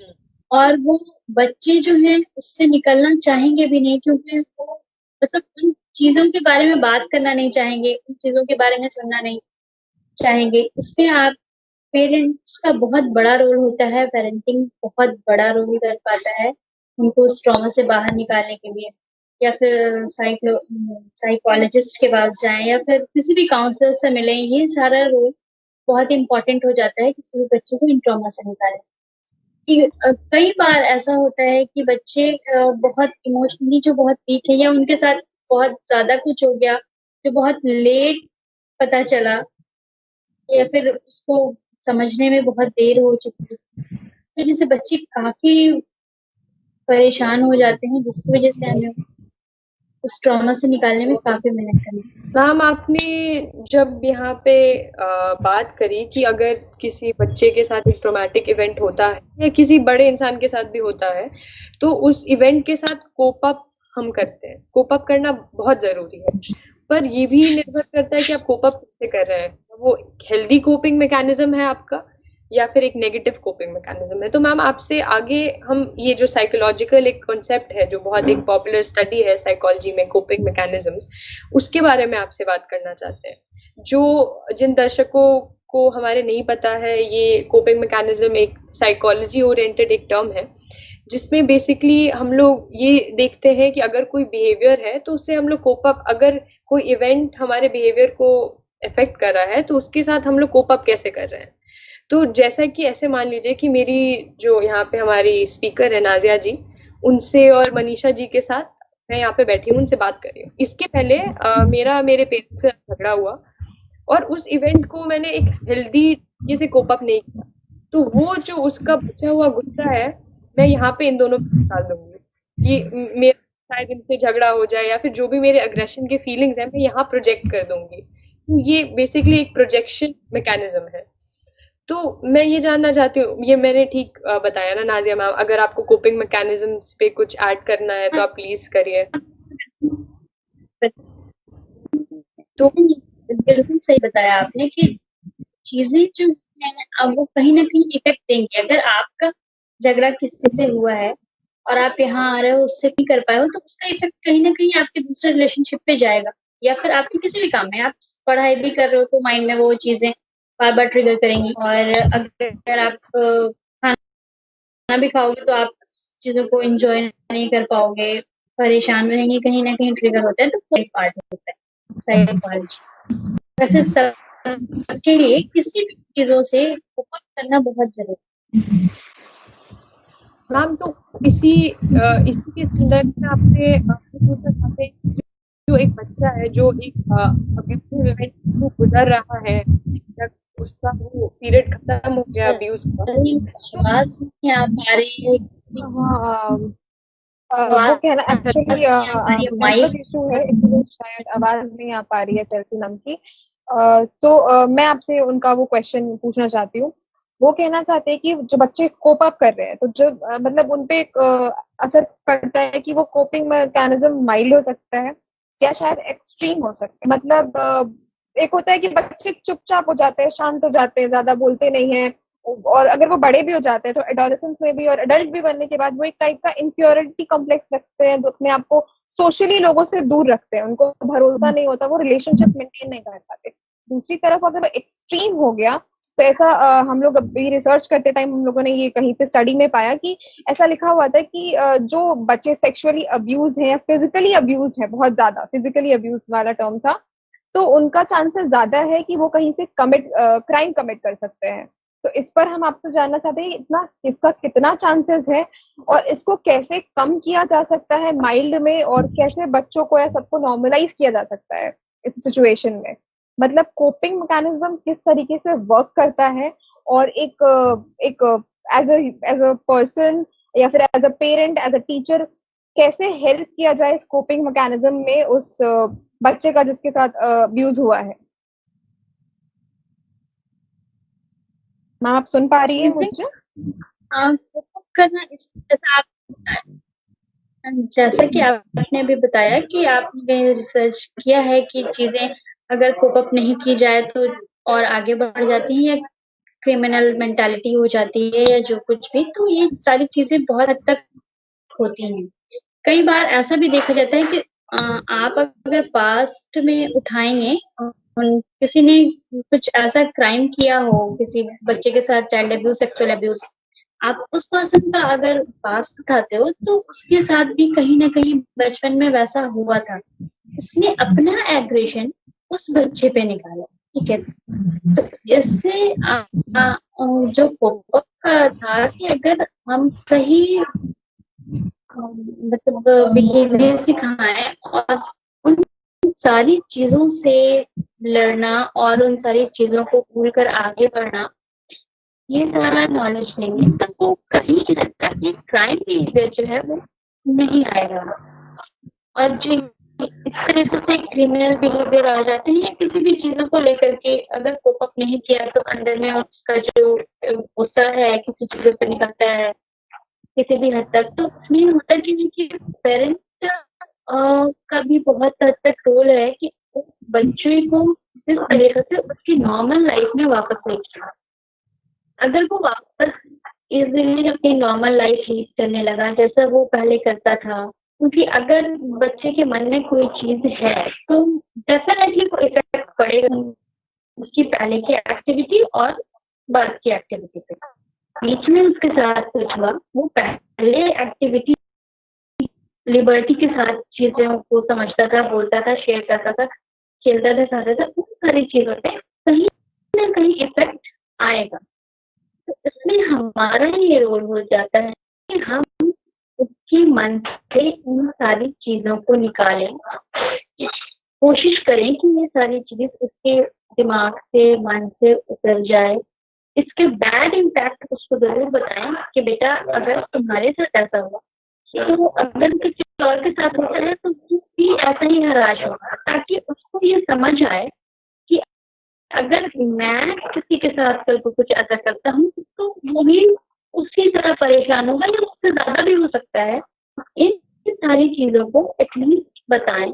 [SPEAKER 4] और वो बच्चे जो हैं उससे निकलना चाहेंगे भी नहीं, क्योंकि वो मतलब उन चीजों के बारे में बात करना नहीं चाहेंगे, उन चीजों के बारे में सुनना नहीं चाहेंगे। इसमें आप पेरेंट्स का बहुत बड़ा रोल होता है। पेरेंटिंग बहुत बड़ा रोल कर पाता है उनको उस ट्रॉमा से बाहर निकालने के लिए। या फिर साइकोलॉजिस्ट के पास जाएं या फिर किसी भी काउंसलर से मिलें, ये सारा रोल बहुत इम्पोर्टेंट हो जाता है किसी भी बच्चे को इन ट्रॉमा से निकालें। कई बार ऐसा होता है कि बच्चे बहुत इमोशनली जो बहुत वीक है, या उनके साथ बहुत ज्यादा कुछ हो गया जो बहुत लेट पता चला, या फिर उसको समझने में बहुत देर हो चुकी है, तो जैसे बच्चे काफी परेशान हो जाते हैं, जिसकी वजह से हमें उस ट्रॉमा से निकालने में काफी मेहनत करनी है।
[SPEAKER 3] मैम, आपने जब यहाँ पे बात करी कि अगर किसी बच्चे के साथ एक ट्रॉमेटिक इवेंट होता है या किसी बड़े इंसान के साथ भी होता है, तो उस इवेंट के साथ कोप अप हम करते हैं। कोप अप करना बहुत जरूरी है, पर ये भी निर्भर करता है कि आप कोप अप कैसे कर रहे हैं। वो हेल्दी कोपिंग मैकेनिज्म है आपका या फिर एक नेगेटिव कोपिंग मैकेनिज्म है। तो मैम, आपसे आगे हम ये जो साइकोलॉजिकल एक कॉन्सेप्ट है, जो बहुत एक पॉपुलर स्टडी है साइकोलॉजी में, कोपिंग मैकेनिज्म्स, उसके बारे में आपसे बात करना चाहते हैं। जिन दर्शकों को हमारे नहीं पता है, ये कोपिंग मैकेनिज्म एक साइकोलॉजी ओरिएंटेड एक टर्म है, जिसमें बेसिकली हम लोग ये देखते हैं कि अगर कोई बिहेवियर है तो उससे हम लोग कोप अप, अगर कोई इवेंट हमारे बिहेवियर को इफेक्ट कर रहा है तो उसके साथ हम लोग कोप अप कैसे कर रहे हैं। तो जैसा कि ऐसे मान लीजिए कि मेरी जो यहाँ पे हमारी स्पीकर है नाजिया जी, उनसे और मनीषा जी के साथ मैं यहाँ पे बैठी हूँ, उनसे बात कर रही हूँ। इसके पहले मेरे पेरेंट्स का झगड़ा हुआ और उस इवेंट को मैंने एक हेल्दी तरीके से कोप अप नहीं किया, तो वो जो उसका बचा हुआ गुस्सा है, मैं यहाँ पे इन दोनों पे डाल दूंगी कि मेरा शायद इनसे झगड़ा हो जाए, या फिर जो भी मेरे अग्रेशन के फीलिंग्स हैं मैं यहाँ प्रोजेक्ट कर दूंगी। तो ये बेसिकली एक प्रोजेक्शन मैकेनिज्म है। तो मैं ये जानना चाहती हूँ, ये मैंने ठीक बताया ना नाजिया मैम? अगर आपको कोपिंग मैकेनिज्म्स पे कुछ ऐड करना है तो आप प्लीज करिए।
[SPEAKER 4] तो बिल्कुल सही बताया आपने कि चीजें जो है अब वो कहीं ना कहीं इफेक्ट देंगी। अगर आपका झगड़ा किसी से हुआ है और आप यहाँ आ रहे हो, उससे नहीं कर पाए हो, तो उसका इफेक्ट कहीं ना कहीं आपके दूसरे रिलेशनशिप पे जाएगा। या फिर आपके किसी भी काम में आप पढ़ाई भी कर रहे हो तो माइंड में वो चीजें बार बार ट्रिगर करेंगी। और अगर आप खाना भी खाओगे तो आप चीजों को एंजॉय नहीं कर पाओगे, परेशान रहेंगे, कहीं ना कहीं ट्रिगर होता है। तो कोई पार्ट होता है साइकोलॉजी। वैसे सबके लिए किसी भी चीजों से कोप करना बहुत जरूरी
[SPEAKER 3] मैम, तो इसी इसी के संदर्भ में आपसे पूछना चाहते हैं कि जो एक बच्चा है जो एक अब्यूसिव इवेंट को गुजर रहा है, जब उसका वो पीरियड खत्म हो गया
[SPEAKER 4] है।
[SPEAKER 3] अब्यूज का,
[SPEAKER 4] आवाज नहीं आ पा रही है।
[SPEAKER 2] हाँ, वो
[SPEAKER 4] आवाज
[SPEAKER 2] कहना एक्चुअली
[SPEAKER 4] नहीं आ पा रही है,
[SPEAKER 2] नेटवर्क
[SPEAKER 4] माइक
[SPEAKER 2] इशू है, इसलिए शायद आवाज नहीं आ पा रही है चलती नम की। तो मैं आपसे उनका वो क्वेश्चन पूछना चाहती हूँ। वो कहना चाहते हैं कि जो बच्चे कोप अप कर रहे हैं, तो जो मतलब उनपे एक असर पड़ता है कि वो कोपिंग मैकेनिज्म माइल्ड हो सकता है या शायद एक्सट्रीम हो सकता है। मतलब एक होता है कि बच्चे चुपचाप हो जाते हैं, शांत हो जाते हैं, ज्यादा बोलते नहीं है, और अगर वो बड़े भी हो जाते हैं तो एडोलेसेंस में भी और एडल्ट भी बनने के बाद वो एक टाइप का इनफ्योरिटी कॉम्प्लेक्स रखते हैं, जो अपने आप को सोशली लोगों से दूर रखते हैं, उनको भरोसा नहीं होता, वो रिलेशनशिप मेंटेन नहीं कर पाते। दूसरी तरफ अगर वो एक्सट्रीम हो गया तो ऐसा हम लोग अभी रिसर्च करते टाइम हम लोगों ने ये कहीं पे स्टडी में पाया कि ऐसा लिखा हुआ था कि जो बच्चे सेक्सुअली अब्यूज हैं या फिजिकली अब्यूज है, बहुत ज्यादा फिजिकली अब्यूज वाला टर्म था, तो उनका चांसेस ज्यादा है कि वो कहीं से क्राइम कमिट कर सकते हैं। तो इस पर हम आपसे जानना चाहते हैं इतना इसका कितना चांसेस है और इसको कैसे कम किया जा सकता है माइल्ड में, और कैसे बच्चों को या सबको नॉर्मलाइज किया जा सकता है इस सिचुएशन में। मतलब कोपिंग मैकेनिज्म किस तरीके से वर्क करता है, और एक एज अ पर्सन या फिर as a parent, as a teacher, कैसे हेल्प किया जाए इस कोपिंग मैकेनिज्म में उस बच्चे का जिसके साथ अब्यूज हुआ है। मैम आप सुन पा रही है मुझे?
[SPEAKER 4] कोप करना इस जैसा आप जैसा कि आपने अभी बताया कि आपने रिसर्च किया है कि चीजें अगर कोप अप नहीं की जाए तो और आगे बढ़ जाती हैं या क्रिमिनल मेंटालिटी हो जाती है या जो कुछ भी, तो ये सारी चीजें बहुत हद तक होती हैं। कई बार ऐसा भी देखा जाता है कि आप अगर पास्ट में उठाएंगे, किसी ने कुछ ऐसा क्राइम किया हो किसी बच्चे के साथ, चाइल्ड अब्यूज, सेक्सुअल अब्यूज, आप उस पर्सन का अगर पास्ट उठाते हो तो उसके साथ भी कहीं ना कहीं बचपन में वैसा हुआ था, उसने अपना एग्रेशन उस बच्चे पे निकाला। ठीक है, तो इससे जो पॉपअप का था कि अगर हम सही मतलब बिहेवियर सिखाएं और उन सारी चीजों से लड़ना और उन सारी चीजों को भूल कर आगे बढ़ना, ये सारा नॉलेज लेंगे तो वो कहीं हद तक ये क्राइम बिहेवियर जो है वो नहीं आएगा। और जो इस तरीके से क्रिमिनल बिहेवियर आ जाते हैं या किसी भी चीजों को लेकर के अगर कोप अप नहीं किया तो अंदर में उसका जो गुस्सा है किसी चीजों पर निकलता है किसी भी हद तक, तो उसमें होता है कि पेरेंट्स का भी बहुत हद तक रोल है कि उस बच्चे को जिस तरीके से उसकी नॉर्मल लाइफ में वापस लेके, अगर वो वापस इजीली अपनी नॉर्मल लाइफ लीड करने लगा जैसा वो पहले करता था, क्योंकि अगर बच्चे के मन में कोई चीज है तो डेफिनेटली कोई इफेक्ट पड़ेगा उसकी पहले की एक्टिविटी और बाद की एक्टिविटी पे। बीच में उसके साथ कुछ हुआ, वो पहले एक्टिविटी लिबर्टी के साथ चीजों को समझता था, बोलता था, शेयर करता था, खेलता था, खाता था, उन सारी चीजों पे कहीं ना कहीं इफेक्ट आएगा। तो इसमें हमारा ये रोल हो जाता है कि हम उसके मन से उन सारी चीजों को निकालें, कोशिश करें कि ये सारी चीज उसके दिमाग से, मन से उतर जाए। इसके बैड इम्पैक्ट उसको जरूर बताएं कि बेटा अगर तुम्हारे साथ ऐसा हुआ तो अगर किसी और के साथ होता है तो भी ऐसा ही हराश होगा, ताकि उसको ये समझ आए कि अगर मैं किसी के साथ कल को कुछ ऐसा करता हूँ तो वो भी उसी तरह परेशान होगा या उससे ज्यादा भी हो सकता है। इन सारी चीजों को एटलीस्ट बताएं,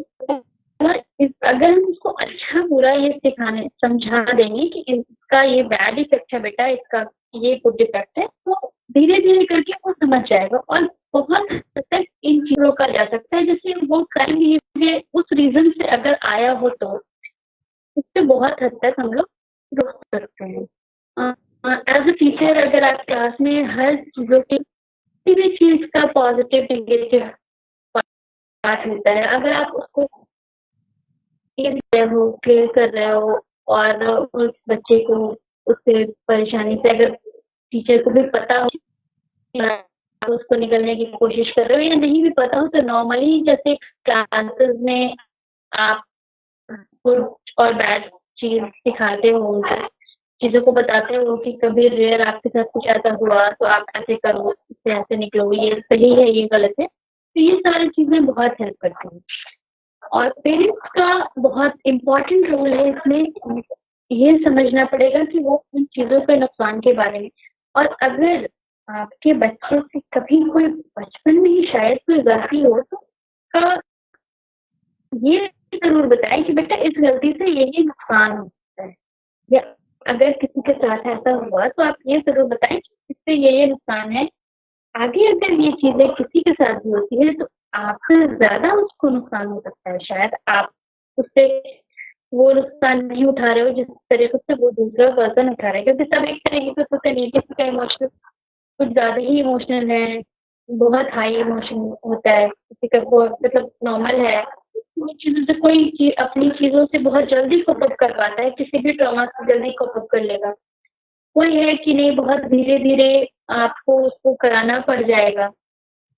[SPEAKER 4] और अगर हम उसको अच्छा बुरा ये सिखाने समझा देंगे कि इसका ये बैड इफेक्ट है बेटा, इसका ये गुड इफेक्ट है, तो धीरे धीरे करके वो समझ जाएगा और बहुत हद तक इन चीजों का जा सकता है। जैसे वो क्राइम बिहेवियर उस रीजन से अगर आया हो तो उससे बहुत हद तक हम लोग सकते हैं। एज अ टीचर अगर आप क्लास में हर चीजों की किसी भी चीज का पॉजिटिव नेगेटिव पार्ट होता है, अगर आप उसको क्लियर कर रहे हो और उस बच्चे को उससे परेशानी से अगर टीचर को भी पता हो, आप उसको निकलने की कोशिश कर रहे हो, या नहीं भी पता हो तो नॉर्मली जैसे क्लासेस में आप गुड और बैड चीज सिखाते हो, उनको चीजों को बताते हो कि कभी रेयर आपके साथ कुछ ऐसा हुआ तो आप ऐसे करो, इससे ऐसे निकलो, ये सही है ये गलत है, तो ये सारी चीजें बहुत हेल्प करती हैं। और पेरेंट्स का बहुत इम्पोर्टेंट रोल है इसमें, ये समझना पड़ेगा कि वो उन चीजों के नुकसान के बारे में, और अगर आपके बच्चे से कभी कोई बचपन में ही शायद कोई गलती हो तो उसका ये जरूर बताएं कि बेटा इस गलती से ये नुकसान होता है, या अगर किसी के साथ ऐसा हुआ तो आप ये जरूर बताएं कि इससे ये नुकसान है। आगे अगर ये चीजें किसी के साथ भी होती है तो आपसे ज्यादा उसको नुकसान हो सकता है, शायद आप उससे वो नुकसान नहीं उठा रहे हो जिस तरीके से वो दूसरा पर्सन उठा रहा है, क्योंकि सब एक तरीके से सोचते नहीं, किसी का इमोशनल कुछ ज्यादा ही इमोशनल है, बहुत हाई इमोशन होता है, किसी का वो मतलब नॉर्मल है, वो चीजों से कोई चीज अपनी चीजों से बहुत जल्दी कोप अप कर पाता है, किसी भी ट्रॉमा से जल्दी कोप अप कर लेगा, कोई है कि नहीं बहुत धीरे धीरे आपको उसको कराना पड़ जाएगा।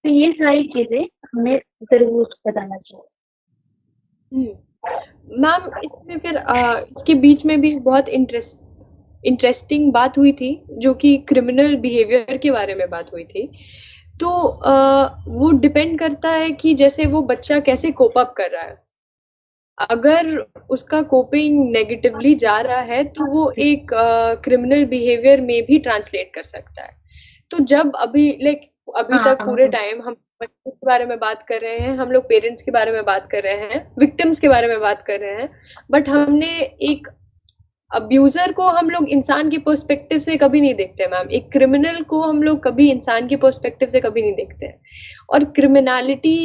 [SPEAKER 4] तो ये सारी चीजें हमें जरूर बताना चाहिए।
[SPEAKER 3] मैम इसमें फिर इसके बीच में भी बहुत इंटरेस्टिंग बात हुई थी, जो कि क्रिमिनल बिहेवियर के बारे में बात हुई थी। तो वो डिपेंड करता है कि जैसे वो बच्चा कैसे कोप अप कर रहा है। अगर उसका कोपिंग नेगेटिवली जा रहा है तो वो एक क्रिमिनल बिहेवियर में भी ट्रांसलेट कर सकता है। तो जब अभी तक पूरे टाइम हम बच्चों के बारे में बात कर रहे हैं, हम लोग पेरेंट्स के बारे में बात कर रहे हैं, विक्टिम्स के बारे में बात कर रहे हैं, बट हमने एक अब्यूजर को हम लोग इंसान के पर्सपेक्टिव से कभी नहीं देखते मैम। एक क्रिमिनल को हम लोग कभी इंसान के पर्सपेक्टिव से कभी नहीं देखते हैं। और क्रिमिनलिटी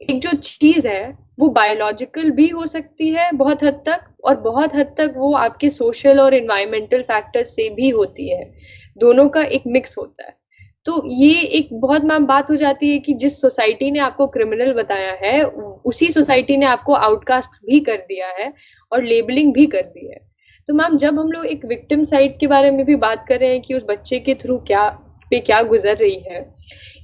[SPEAKER 3] एक जो चीज है वो बायोलॉजिकल भी हो सकती है बहुत हद तक, और बहुत हद तक वो आपके सोशल और एनवायरमेंटल फैक्टर से भी होती है। दोनों का एक मिक्स होता है। तो ये एक बहुत मैम बात हो जाती है कि जिस सोसाइटी ने आपको क्रिमिनल बताया है उसी सोसाइटी ने आपको आउटकास्ट भी कर दिया है और लेबलिंग भी कर दी है। तो मैम जब हम लोग एक विक्टिम साइड के बारे में भी बात कर रहे हैं कि उस बच्चे के थ्रू क्या गुजर रही है,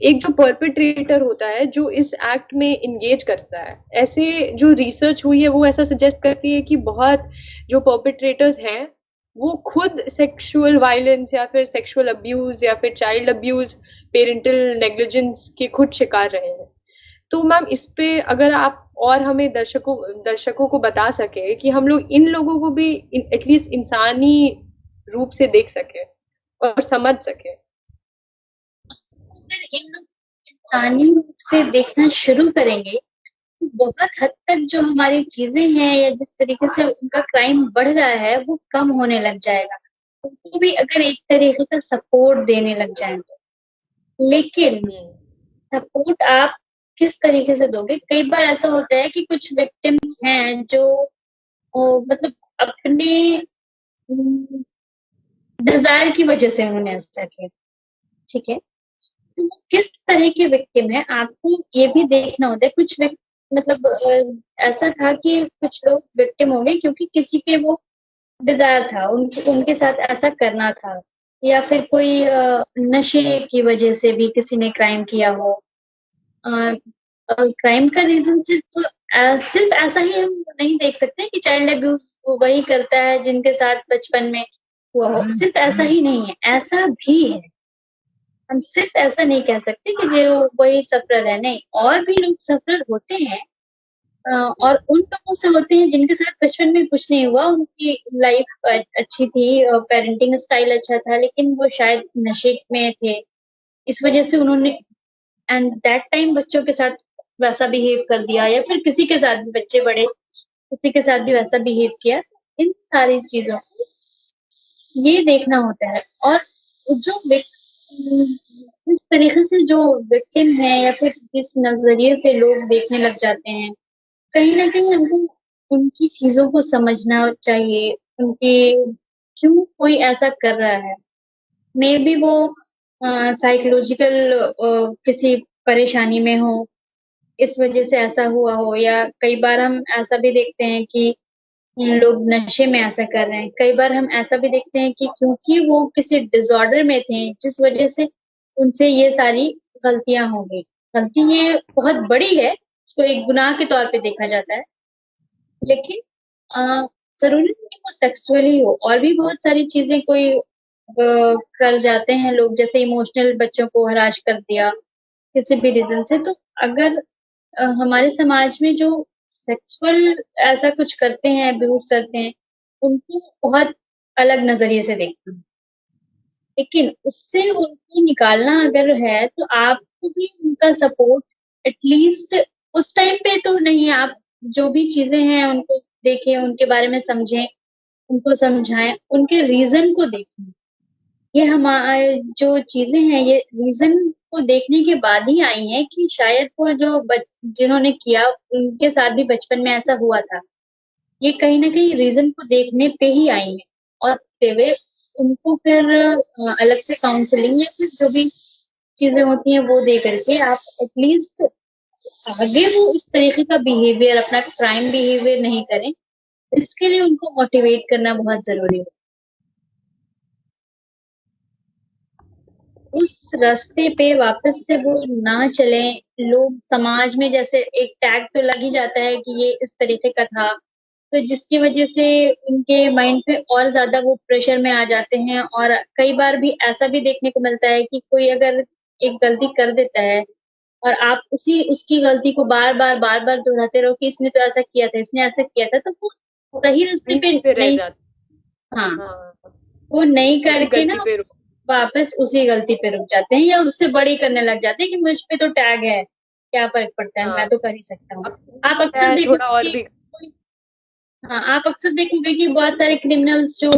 [SPEAKER 3] एक जो परपेट्रेटर होता है जो इस एक्ट में इंगेज करता है, ऐसे जो रिसर्च हुई है वो ऐसा सजेस्ट करती है कि बहुत जो परपेट्रेटर्स हैं वो खुद सेक्सुअल वायलेंस या फिर सेक्सुअल अब्यूज या फिर चाइल्ड अब्यूज, पेरेंटल नेग्लिजेंस के खुद शिकार रहे हैं। तो मैम इस पे अगर आप और हमें दर्शकों को बता सके कि हम लोग इन लोगों को भी एटलीस्ट इंसानी रूप से देख सके और समझ सके।
[SPEAKER 4] अगर इन लोग इंसानी रूप से देखना शुरू करेंगे तो बहुत हद तक जो हमारी चीजें हैं या जिस तरीके से उनका क्राइम बढ़ रहा है वो कम होने लग जाएगा, उनको भी अगर एक तरीके का सपोर्ट देने लग जाए तो। लेकिन सपोर्ट आप किस तरीके से दोगे? कई बार ऐसा होता है कि कुछ विक्टिम्स हैं जो मतलब अपने डिजायर की वजह से उन्होंने ऐसा किया, ठीक है, तो किस तरह के विक्टिम है आपको ये भी देखना होता है। कुछ मतलब ऐसा था कि कुछ लोग विक्टिम हो गए क्योंकि किसी के वो डिजायर था, उनके साथ ऐसा करना था, या फिर कोई नशे की वजह से भी किसी ने क्राइम किया हो। क्राइम का रीजन सिर्फ ऐसा ही हम नहीं देख सकते कि चाइल्ड अब्यूज वही करता है जिनके साथ बचपन में हुआ हो, सिर्फ ऐसा ही नहीं है, ऐसा भी है। हम सिर्फ ऐसा नहीं कह सकते कि जो वही सफरर है, नहीं, और भी लोग सफरर होते हैं। और उन लोगों से होते हैं जिनके साथ बचपन में कुछ नहीं हुआ, उनकी लाइफ अच्छी थी, पेरेंटिंग स्टाइल अच्छा था, लेकिन वो शायद नशे में थे, इस वजह से उन्होंने एंड दैट टाइम बच्चों के साथ वैसा बिहेव कर दिया, या फिर किसी के साथ भी बच्चे बड़े किसी के साथ भी वैसा बिहेव किया। इन सारी चीजों को ये देखना होता है। और जो इस तरीके से जो विक्टिम है या फिर जिस नजरिए से लोग देखने लग जाते हैं, कहीं ना कहीं हमको उनकी चीजों को समझना चाहिए, उनके क्यों कोई ऐसा कर रहा है। मे बी वो साइकोलॉजिकल किसी परेशानी में हो, इस वजह से ऐसा हुआ हो, या कई बार हम ऐसा भी देखते हैं कि लोग नशे में ऐसा कर रहे हैं। कई बार हम ऐसा भी देखते हैं कि क्योंकि वो किसी डिसऑर्डर में थे, जिस वजह से उनसे ये सारी गलतियाँ हो गई। गलती ये बहुत बड़ी है, इसको एक गुनाह के तौर पे देखा जाता है। लेकिन ज़रूरी नहीं कि वो सेक्सुअल ही हो, और भी बहुत सारी चीज़ें कोई कर जाते हैं लोग, जैसे इमोशनल बच्चों को हरास कर दिया, किसी भी रीज़न से। तो अगर हमारे समाज में जो सेक्सुअल ऐसा कुछ करते हैं, अब्यूज़ करते हैं, उनको बहुत अलग नज़रिए से देखते हैं। लेकिन उससे उनको निकालना अगर है, तो आपको भी उनका सपोर्ट एटलीस्ट उस टाइम पे तो नहीं, आप जो भी चीज़ें हैं उनको देखें, उनके बारे में समझें, उनको समझाएँ, उनके रीज़न को देखें। ये जो चीज़ें हैं, ये रीज़न को देखने के बाद ही आई हैं कि शायद वो जो जिन्होंने किया, उनके साथ भी बचपन में ऐसा हुआ था। ये कहीं न कहीं रीज़न को देखने पे ही आई हैं, और देखते हुए उनको फिर अलग से काउंसलिंग या फिर जो भी चीज़ें होती हैं वो दे करके आप एटलीस्ट आगे वो इस तरीके का बिहेवियर, अपना क्राइम बिहेवियर नहीं करें, इसके लिए उनको मोटिवेट करना बहुत ज़रूरी है। उस रास्ते पे वापस से वो ना चलें। लोग समाज में जैसे एक टैग तो लग ही जाता है कि ये इस तरीके का था, तो जिसकी वजह से उनके माइंड पे और ज़्यादा वो प्रेशर में आ जाते हैं। और कई बार भी ऐसा भी देखने को मिलता है कि कोई अगर एक गलती कर देता है और आप उसकी गलती को बार-बार दोहराते रहो कि इसने तो ऐसा किया था, इसने ऐसा किया था, तो वो सही रास्ते पे
[SPEAKER 3] पे रह
[SPEAKER 4] नहीं।
[SPEAKER 3] जाते।
[SPEAKER 4] हाँ,
[SPEAKER 3] हाँ,
[SPEAKER 4] वो नहीं
[SPEAKER 3] उसी
[SPEAKER 4] करके
[SPEAKER 3] गलती
[SPEAKER 4] ना
[SPEAKER 3] पे रुक।
[SPEAKER 4] वापस उसी गलती पे रुक जाते हैं, या उससे बड़ी करने लग जाते हैं कि मुझ पे तो टैग है, क्या फ़र्क पड़ता है,
[SPEAKER 3] हाँ,
[SPEAKER 4] मैं तो कर ही सकता हूँ।
[SPEAKER 3] अब
[SPEAKER 4] आप अक्सर
[SPEAKER 3] मैं थोड़ा
[SPEAKER 4] देखोगे
[SPEAKER 3] और
[SPEAKER 4] कि
[SPEAKER 3] भी
[SPEAKER 4] हाँ, आप अक्सर देखोगे कि बहुत सारे क्रिमिनल्स जो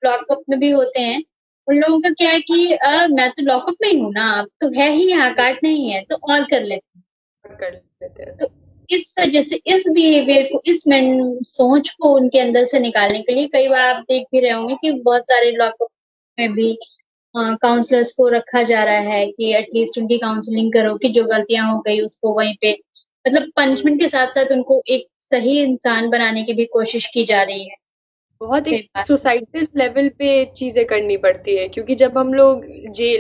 [SPEAKER 4] लॉकअप में भी होते हैं, उन लोगों का क्या है कि मैं तो लॉकअप में ही हूँ ना, अब तो है ही यहाँ, काटना ही है, तो और कर लेते हैं।
[SPEAKER 3] कर लेते हैं।
[SPEAKER 4] तो इस वजह से इस बिहेवियर को, इस सोच को उनके अंदर से निकालने के लिए कई बार आप देख भी रहे होंगे कि बहुत सारे लॉकअप में भी काउंसलर्स को रखा जा रहा है कि एटलीस्ट उनकी काउंसलिंग करो, कि जो गलतियाँ हो गई उसको वहीं पे, मतलब पनिशमेंट के साथ-साथ उनको एक सही इंसान बनाने की भी कोशिश की जा रही है।
[SPEAKER 3] बहुत
[SPEAKER 4] कई
[SPEAKER 3] एक
[SPEAKER 4] बार
[SPEAKER 3] सोसाइटल लेवल पे चीज़ें करनी पड़ती है, क्योंकि जब हम लोग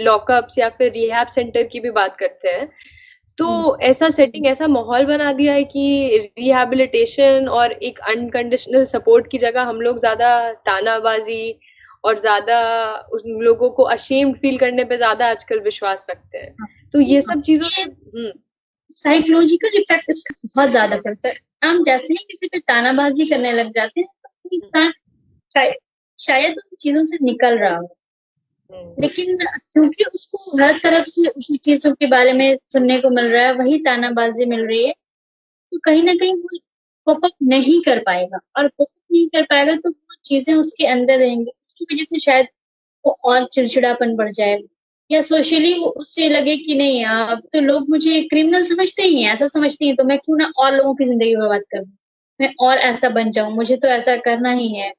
[SPEAKER 3] लॉकअप्स या फिर रिहैब सेंटर की भी बात करते हैं, तो ऐसा सेटिंग, ऐसा माहौल बना दिया है कि रिहैबिलिटेशन और एक अनकंडीशनल सपोर्ट की जगह हम लोग ज़्यादा तानाबाज़ी और ज़्यादा उन लोगों को अशेम्ड फील करने पे ज़्यादा आजकल विश्वास रखते हैं। तो ये सब चीज़ों से
[SPEAKER 4] साइकोलॉजिकल इफ़ेक्ट इसका बहुत ज़्यादा पड़ता है। हम जैसे ही किसी पे तानाबाज़ी करने लग जाते हैं, तो इंसान शायद शायद उन चीज़ों से निकल रहा हो। लेकिन क्योंकि उसको हर तरफ से उसी चीज़ों के बारे में सुनने को मिल रहा है, वही तानाबाज़ी मिल रही है, तो कहीं न कहीं वो कोप अप नहीं कर पाएगा, और कोप अप नहीं कर पाएगा तो वो चीज़ें उसके अंदर रहेंगी। उसकी वज़ह से शायद वो और चिड़चिड़ापन बढ़ जाए, या सोशली उससे लगे कि नहीं, अब तो लोग मुझे क्रिमिनल समझते ही हैं, ऐसा समझते हैं, तो मैं क्यों ना और लोगों की ज़िंदगी बर्बाद कर दूँ। मैं और ऐसा बन जाऊँ, मुझे तो ऐसा करना ही है।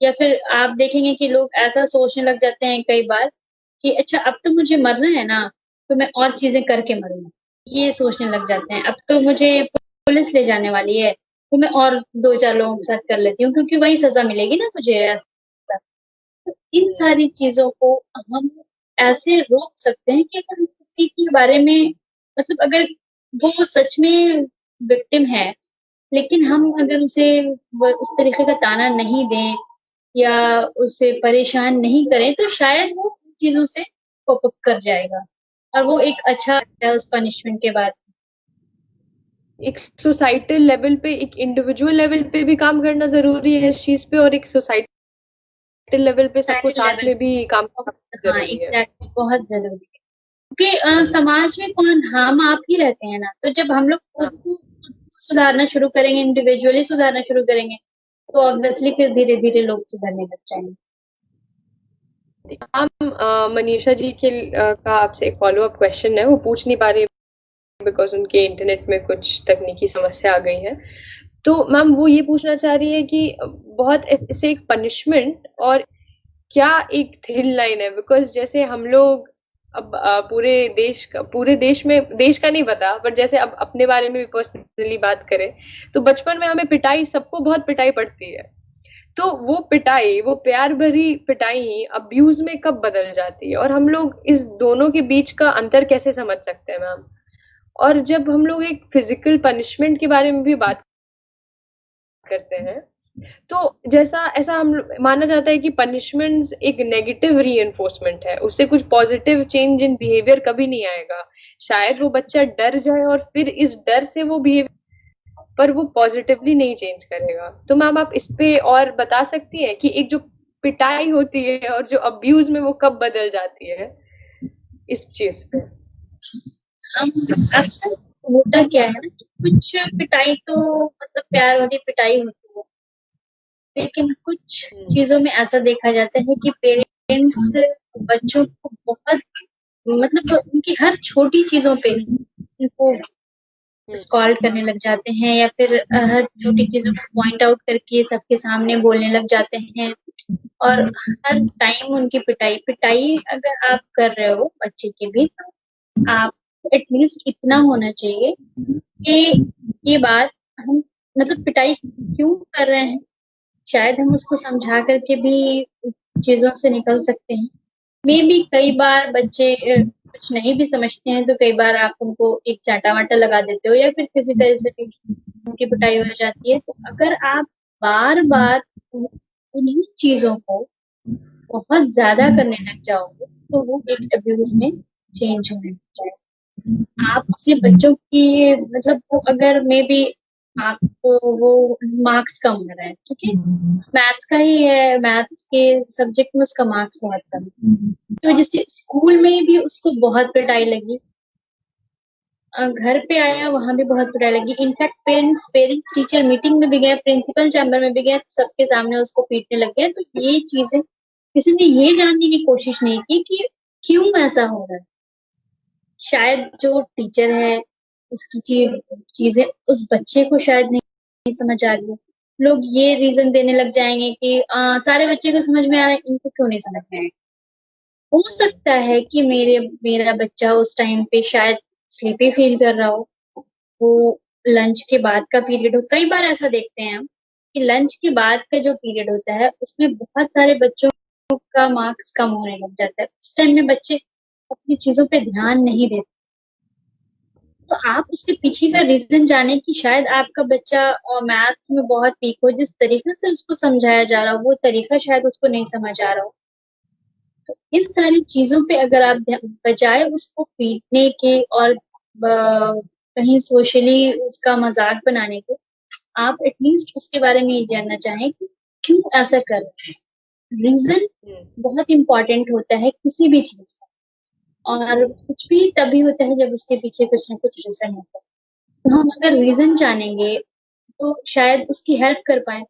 [SPEAKER 4] या फिर आप देखेंगे कि लोग ऐसा सोचने लग जाते हैं कई बार कि अच्छा, अब तो मुझे मरना है ना, तो मैं और चीज़ें करके मरूँगा। ये सोचने लग जाते हैं। अब तो मुझे पुलिस ले जाने वाली है, तो मैं और 2-4 लोगों के साथ कर लेती हूँ, क्योंकि वही सज़ा मिलेगी ना मुझे, ऐसा। तो इन सारी चीज़ों को हम ऐसे रोक सकते हैं कि अगर किसी के बारे में, मतलब अगर वो सच में विक्टिम है, लेकिन हम अगर उसे उस तरीके का ताना नहीं दें या उसे परेशान नहीं करें, तो शायद वो उन चीज़ों से कोप अप कर जाएगा, और वो एक अच्छा है उस पनिशमेंट के बाद।
[SPEAKER 3] एक सोसाइटल लेवल पे, एक इंडिविजुअल लेवल पे भी काम करना ज़रूरी है इस चीज़ पे, और एक सोसाइटल लेवल पे सबको
[SPEAKER 4] सोसाइटी
[SPEAKER 3] साथ
[SPEAKER 4] लेवल
[SPEAKER 3] में भी काम करना
[SPEAKER 4] हाँ,
[SPEAKER 3] ज़रूरी है।
[SPEAKER 4] एग्ज़ैक्टली, बहुत ज़रूरी है। क्योंकि समाज में कौन, हम आप ही रहते हैं ना, तो जब हम लोग
[SPEAKER 3] हाँ।
[SPEAKER 4] खुद को सुधारना शुरू करेंगे, इंडिविजुअली सुधारना शुरू करेंगे, तो ऑब्वियसली फिर धीरे-धीरे लोग सुधरने लग जाएँगे।
[SPEAKER 3] मनीषा जी का आपसे एक फ़ॉलो-अप क्वेश्चन है, वो पूछ नहीं पा रही बिकॉज़ उनके इंटरनेट में कुछ तकनीकी समस्या आ गई है। तो मैम वो ये पूछना चाह रही है कि बहुत ऐसे एक पनिशमेंट और क्या एक थिन लाइन है, बिकॉज जैसे हम लोग अब पूरे देश में, देश का नहीं पता, पर जैसे अब अपने बारे में भी पर्सनली बात करें तो बचपन में हमें पिटाई, सबको बहुत पिटाई पड़ती है। तो वो पिटाई, वो प्यार भरी पिटाई ही अब्यूज में कब बदल जाती है, और हम लोग इस दोनों के बीच का अंतर कैसे समझ सकते हैं मैम? और जब हम लोग एक फिजिकल पनिशमेंट के बारे में भी बात करते हैं, तो जैसा ऐसा हम माना जाता है कि पनिशमेंट्स एक नेगेटिव रीइंफोर्समेंट है, उससे कुछ पॉजिटिव चेंज इन बिहेवियर कभी नहीं आएगा। शायद वो बच्चा डर जाए और फिर इस डर से वो बिहेवियर, पर वो पॉजिटिवली नहीं चेंज करेगा। तो मैम आप इस पे और बता सकती हैं कि एक जो पिटाई होती है और जो अब्यूज में वो कब बदल जाती है, इस चीज पे?
[SPEAKER 4] अक्सर होता क्या है ना कि कुछ पिटाई तो मतलब प्यार वाली पिटाई होती है, लेकिन कुछ चीजों में ऐसा देखा जाता है कि पेरेंट्स बच्चों को बहुत मतलब उनकी हर छोटी चीजों पे उनको स्कॉल्ड करने लग जाते हैं, या फिर हर छोटी चीजों को पॉइंट आउट करके सबके सामने बोलने लग जाते हैं। और हर टाइम उनकी पिटाई पिटाई अगर आप कर रहे हो बच्चे के भी, तो आप एटलीस्ट इतना होना चाहिए कि ये बात हम मतलब पिटाई क्यों कर रहे हैं, शायद हम उसको समझा करके भी चीजों से निकल सकते हैं। मे बी कई बार बच्चे कुछ नहीं भी समझते हैं, तो कई बार आप उनको एक चाटा वाटा लगा देते हो या फिर किसी तरह से भी उनकी पिटाई हो जाती है। तो अगर आप बार बार उन्हीं चीजों को बहुत ज्यादा करने लग जाओगे, तो वो एक अब्यूज में चेंज होने लग जाएगा। आप अपने बच्चों की मतलब वो अगर मे बी आपको वो मार्क्स कम हो रहा है, ठीक है, मैथ्स का ही है, मैथ्स के सब्जेक्ट में उसका मार्क्स बहुत कम है, तो जैसे स्कूल में भी उसको बहुत पिटाई लगी, घर पे आया वहां भी बहुत पिटाई लगी, इनफैक्ट पेरेंट्स टीचर मीटिंग में भी गए, प्रिंसिपल चैम्बर में भी गए, तो सबके सामने उसको पीटने लग गया। तो ये चीजें किसी ने ये जानने की कोशिश नहीं की कि क्यों ऐसा हो रहा है। शायद जो टीचर है उसकी चीजें उस बच्चे को शायद नहीं समझ आ रही है। लोग ये रीजन देने लग जाएंगे कि सारे बच्चे को समझ में आ रहा है, इनको क्यों नहीं समझ में आएगा। हो सकता है कि मेरा बच्चा उस टाइम पे शायद स्लीपी फील कर रहा हो, वो लंच के बाद का पीरियड हो। कई बार ऐसा देखते हैं हम कि लंच के बाद का जो पीरियड होता है उसमें बहुत सारे बच्चों का मार्क्स कम होने लग जाता है। उस टाइम में बच्चे अपनी चीजों पे ध्यान नहीं देते। तो आप उसके पीछे का रीजन जाने कि शायद आपका बच्चा मैथ्स में बहुत वीक हो, जिस तरीके से उसको समझाया जा रहा हो वो तरीका शायद उसको नहीं समझ आ रहा हो। तो इन सारी चीजों पे अगर आप बजाय उसको पीटने के और कहीं सोशली उसका मजाक बनाने के, आप एटलीस्ट उसके बारे में ये जानना चाहें कि क्यों ऐसा कर रहे हैं। रीजन बहुत इम्पोर्टेंट होता है किसी भी चीज का, और कुछ भी तभी होता है जब उसके पीछे कुछ ना कुछ रीजन होता है। तो हम अगर रीजन जानेंगे तो शायद उसकी हेल्प कर पाए,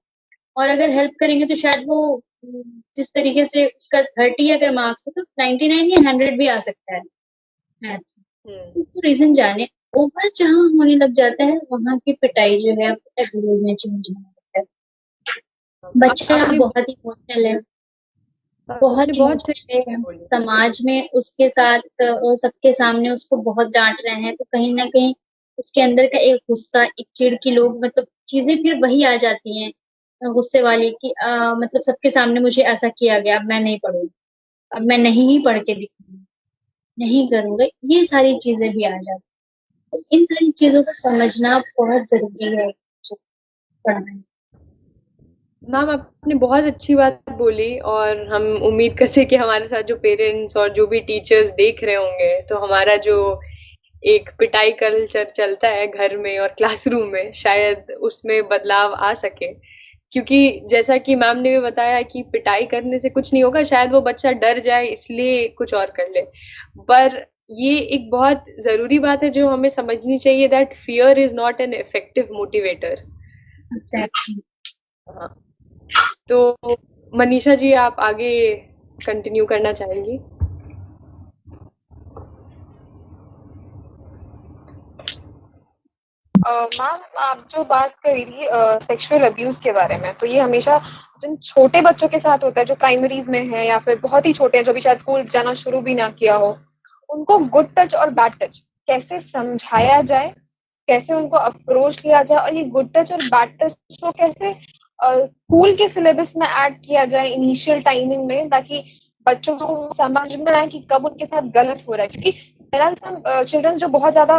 [SPEAKER 4] और अगर हेल्प करेंगे तो शायद वो जिस तरीके से उसका 30 अगर मार्क्स है तो 99 या 100 भी आ सकता है मैथ्स में। तो रीजन जाने, ओवर जहाँ होने लग जाता है वहां की पिटाई जो है एब्यूज में चेंज होने लगता है। बच्चा बहुत इमोशनल है, बहुत इमोशनल है, समाज में उसके साथ सबके सामने उसको बहुत डांट रहे हैं, तो कहीं ना कहीं उसके अंदर का एक गुस्सा, एक चिढ़ की लोग मतलब चीजें फिर वही आ जाती हैं गुस्से वाली की, मतलब सबके सामने मुझे ऐसा किया गया, अब मैं नहीं पढ़ूंगी, अब मैं नहीं ही पढ़ के दिखूंगी, नहीं करूंगा, ये सारी चीजें भी आ जाती। तो इन सारी चीजों को समझना बहुत जरूरी है पढ़ना।
[SPEAKER 3] मैम आपने बहुत अच्छी बात बोली, और हम उम्मीद करते हैं कि हमारे साथ जो पेरेंट्स और जो भी टीचर्स देख रहे होंगे, तो हमारा जो एक पिटाई कल्चर चलता है घर में और क्लासरूम में, शायद उसमें बदलाव आ सके। क्योंकि जैसा कि मैम ने भी बताया कि पिटाई करने से कुछ नहीं होगा, शायद वो बच्चा डर जाए इसलिए कुछ और कर ले। पर ये एक बहुत जरूरी बात है जो हमें समझनी चाहिए, that fear is not an effective motivator. हाँ, तो मनीषा जी आप आगे कंटिन्यू करना चाहेंगी?
[SPEAKER 2] मैम, आप जो बात करी थी सेक्सुअल अब्यूज के बारे में, तो ये हमेशा जिन छोटे बच्चों के साथ होता है जो प्राइमरीज में है या फिर बहुत ही छोटे हैं जो भी शायद स्कूल जाना शुरू भी ना किया हो, उनको गुड टच और बैड टच कैसे समझाया जाए, कैसे उनको अप्रोच किया जाए, और ये गुड टच और बैड टच को कैसे स्कूल के सिलेबस में ऐड किया जाए इनिशियल टाइमिंग में, ताकि बच्चों को समझ में आए कि कब उनके साथ गलत हो रहा है। क्योंकि देयर आर सम चिल्ड्रन जो बहुत ज्यादा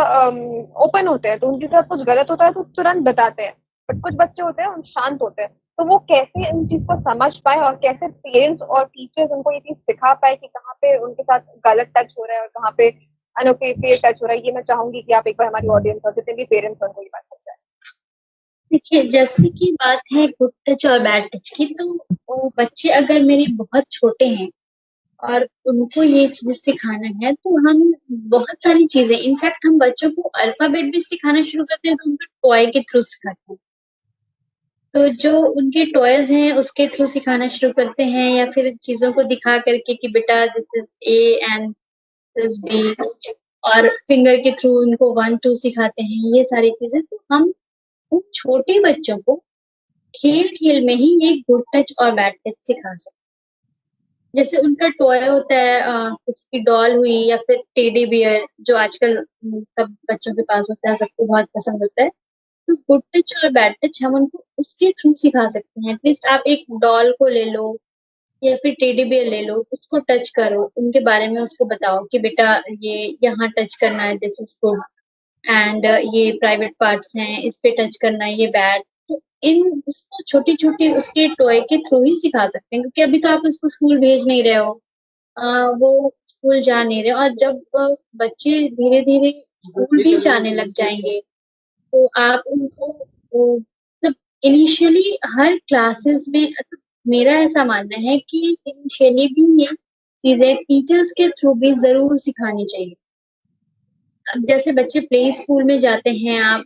[SPEAKER 2] ओपन होते हैं, तो उनके साथ कुछ गलत होता है तो तुरंत बताते हैं, बट कुछ बच्चे होते हैं शांत होते हैं, तो वो कैसे इन चीज को समझ पाए और कैसे पेरेंट्स और टीचर्स उनको ये चीज सिखा पाए कि कहाँ पे उनके साथ गलत टच हो रहा है और कहाँ पे अनअप्रोप्रिएट टच हो रहा है। ये मैं चाहूंगी कि आप एक बार हमारी ऑडियंस और जितने भी पेरेंट्स हैं उनको ये बात समझाएं।
[SPEAKER 4] देखिए, जैसे कि बात है गुड टच और बैड टच की, तो वो बच्चे अगर मेरे बहुत छोटे हैं और उनको ये चीज सिखाना है, तो हम बहुत सारी चीजें, इनफैक्ट हम बच्चों को अल्फाबेट भी सिखाना शुरू करते हैं तो उनको टॉय के थ्रू सिखाते हैं। तो जो उनके टॉयज हैं उसके थ्रू सिखाना शुरू करते हैं, या फिर चीजों को दिखा करके कि बेटा this is A and this is B, और फिंगर के थ्रू उनको 1 2 सिखाते हैं, ये सारी चीजें। तो हम उन छोटे बच्चों को खेल खेल में ही ये गुड टच और बैड टच सिखा सकते हैं। जैसे उनका टॉय होता है, किसी की डॉल हुई या फिर टेडी बियर, जो आजकल सब बच्चों के पास होता है, सबको बहुत पसंद होता है। तो गुड टच और बैड टच हम उनको उसके थ्रू सिखा सकते हैं। एटलीस्ट आप एक डॉल को ले लो या फिर टेडी बियर ले लो, उसको टच करो, उनके बारे में उसको बताओ कि बेटा ये यहाँ टच करना है, दिस इज गुड, एंड ये प्राइवेट पार्ट्स हैं, इस पे टच करना है, ये बैड। तो इन उसको छोटी छोटी उसके टॉय के थ्रू ही सिखा सकते हैं, क्योंकि अभी तो आप उसको स्कूल भेज नहीं रहे हो, वो स्कूल जा नहीं रहे। और जब बच्चे धीरे धीरे स्कूल भी जाने लग जाएंगे, तो आप उनको सब इनिशियली हर क्लासेस में, मेरा ऐसा मानना है कि इनिशियली भी ये चीजें टीचर्स के थ्रू भी जरूर सिखानी चाहिए। अब जैसे बच्चे प्ले स्कूल में जाते हैं, आप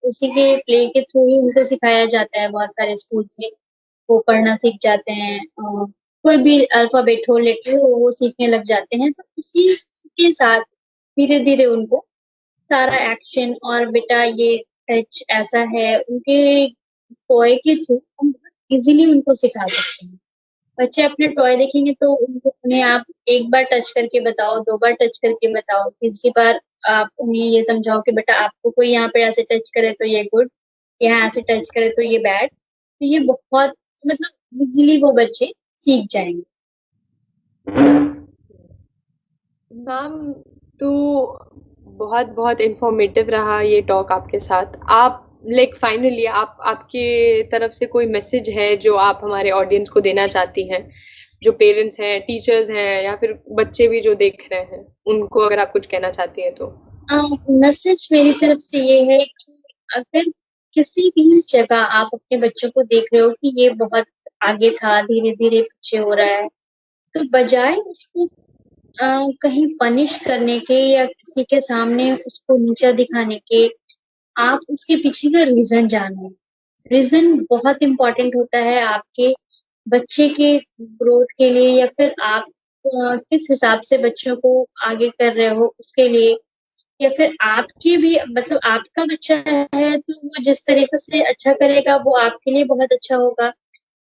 [SPEAKER 4] उसी के प्ले के थ्रू ही उनको सिखाया जाता है। बहुत सारे स्कूल्स में वो पढ़ना सीख जाते हैं, कोई भी अल्फाबेट हो, लेटर हो, वो सीखने लग जाते हैं। तो उसी के साथ धीरे धीरे उनको सारा एक्शन और बेटा ये टच ऐसा है, उनके टॉय के थ्रू हम बहुत इजीली उनको सिखा सकते हैं। बच्चे अपने टॉय देखेंगे तो उन्हें आप एक बार टच करके बताओ, 2 बार टच करके बताओ, तीसरी बार आप उन्हें ये समझाओ कि बेटा आपको कोई यहाँ पे ऐसे टच करे तो ये गुड, यहाँ ऐसे टच करे तो ये बैड। तो ये बहुत, मतलब इजीली वो बच्चे सीख जाएंगे।
[SPEAKER 3] मैम, तो बहुत बहुत इंफॉर्मेटिव रहा ये टॉक आपके साथ। आप फाइनली आपके तरफ से कोई मैसेज है जो आप हमारे ऑडियंस को देना चाहती हैं, जो पेरेंट्स हैं, टीचर्स हैं, या फिर बच्चे भी जो देख रहे हैं, उनको अगर आप कुछ कहना चाहती हैं तो?
[SPEAKER 4] मैसेज मेरी तरफ से ये है कि अगर किसी भी जगह आप अपने बच्चों को देख रहे हो कि ये बहुत आगे था, धीरे धीरे पीछे हो रहा है, तो बजाय उसको कहीं पनिश करने के या किसी के सामने उसको नीचा दिखाने के, आप उसके पीछे का रीजन जानो। रीजन बहुत इम्पोर्टेंट होता है आपके बच्चे के ग्रोथ के लिए, या फिर आप किस हिसाब से बच्चों को आगे कर रहे हो उसके लिए, या फिर आपकी भी, मतलब आपका बच्चा है तो वो जिस तरीके से अच्छा करेगा वो आपके लिए बहुत अच्छा होगा।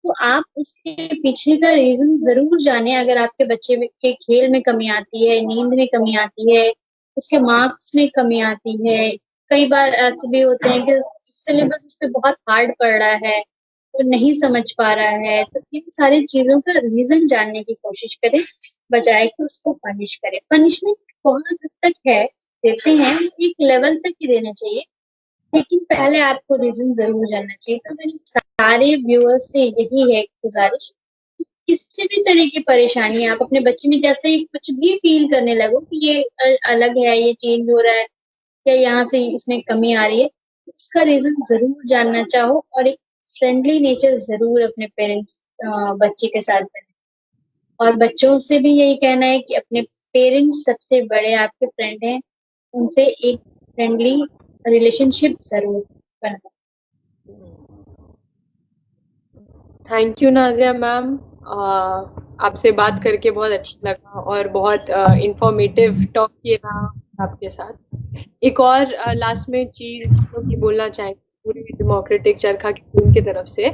[SPEAKER 4] तो आप उसके पीछे का रीजन जरूर जाने। अगर आपके बच्चे के खेल में कमी आती है, नींद में कमी आती है, उसके मार्क्स में कमी आती है, कई बार ऐसे भी होते हैं कि सिलेबस उस पे बहुत हार्ड पड़ रहा है, वो नहीं समझ पा रहा है, तो इन सारी चीजों का रीजन जानने की कोशिश करें, बजाय कि उसको पनिश करें। पनिशमेंट बहुत हद तक है, देते हैं, एक लेवल तक ही देना चाहिए, लेकिन पहले आपको रीजन जरूर जानना चाहिए। तो मेरी सारे व्यूअर्स से यही है गुजारिश कि किसी भी तरह की परेशानी आप अपने बच्चे में, जैसे ही कुछ भी फील करने लगो कि ये अलग है, ये चेंज हो रहा है, या यहाँ से इसमें कमी आ रही है, उसका रीजन जरूर जानना चाहो, और एक फ्रेंडली नेचर जरूर अपने पेरेंट्स बच्चे के साथ बने। और बच्चों से भी यही कहना है कि अपने पेरेंट्स सबसे बड़े आपके फ्रेंड हैं, उनसे एक फ्रेंडली रिलेशनशिप जरूर बनाओ।
[SPEAKER 3] थैंक यू नाज़िया मैम, आपसे बात करके बहुत अच्छा लगा और बहुत इंफॉर्मेटिव टॉक किया रहा आपके साथ। एक और लास्ट में चीज ये बोलना चाहेंगे पूरी डेमोक्रेटिक चरखा की टीम की तरफ से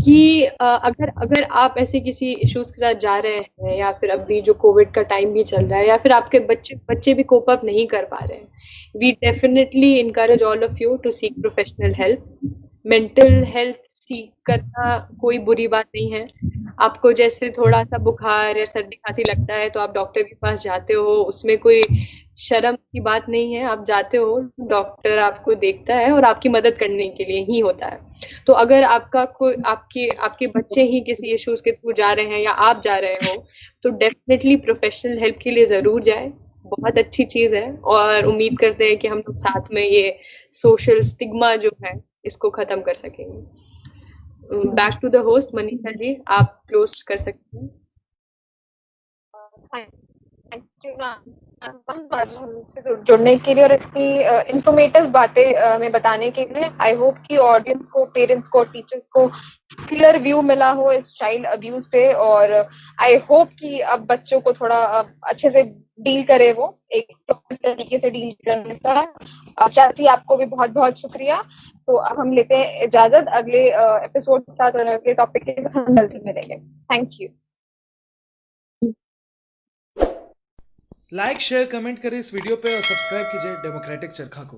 [SPEAKER 3] कि अगर आप ऐसे किसी इश्यूज के साथ जा रहे हैं या फिर अभी जो कोविड का टाइम भी चल रहा है या फिर आपके बच्चे भी कोप अप नहीं कर पा रहे हैं, we definitely encourage all of you to seek professional help. Mental health सीख करना कोई बुरी बात नहीं है। आपको जैसे थोड़ा सा बुखार या सर्दी खांसी लगता है तो आप डॉक्टर के पास जाते हो, उसमें कोई शर्म की बात नहीं है। आप जाते हो, डॉक्टर आपको देखता है और आपकी मदद करने के लिए ही होता है। तो अगर आपका कोई आपके बच्चे ही किसी इश्यूज के थ्रू जा रहे हैं या आप जा रहे हो तो डेफिनेटली प्रोफेशनल हेल्प के लिए जरूर जाए। बहुत अच्छी चीज है और उम्मीद करते हैं कि हम लोग साथ में ये सोशल स्टिग्मा जो है इसको खत्म कर सकेंगे। Back to the host Manisha ji, आप क्लोज कर सकते हैं।
[SPEAKER 2] थैंक यू हमसे जुड़ने के लिए और इतनी इंफॉर्मेटिव बातें में बताने के लिए। आई होप कि ऑडियंस को, पेरेंट्स को, टीचर्स को क्लियर व्यू मिला हो इस चाइल्ड अब्यूज पे, और आई होप कि अब बच्चों को थोड़ा अच्छे से डील करे, वो एक प्रॉपर तरीके से डील करने का। चाची, आपको भी बहुत बहुत शुक्रिया। तो अब हम लेते हैं इजाजत, अगले एपिसोड के साथ और अगले टॉपिक के साथ हम जल्दी मिलेंगे। Thank you.
[SPEAKER 5] Like share comment करें इस वीडियो पे और सब्सक्राइब कीजिए डेमोक्रेटिक चरखा को।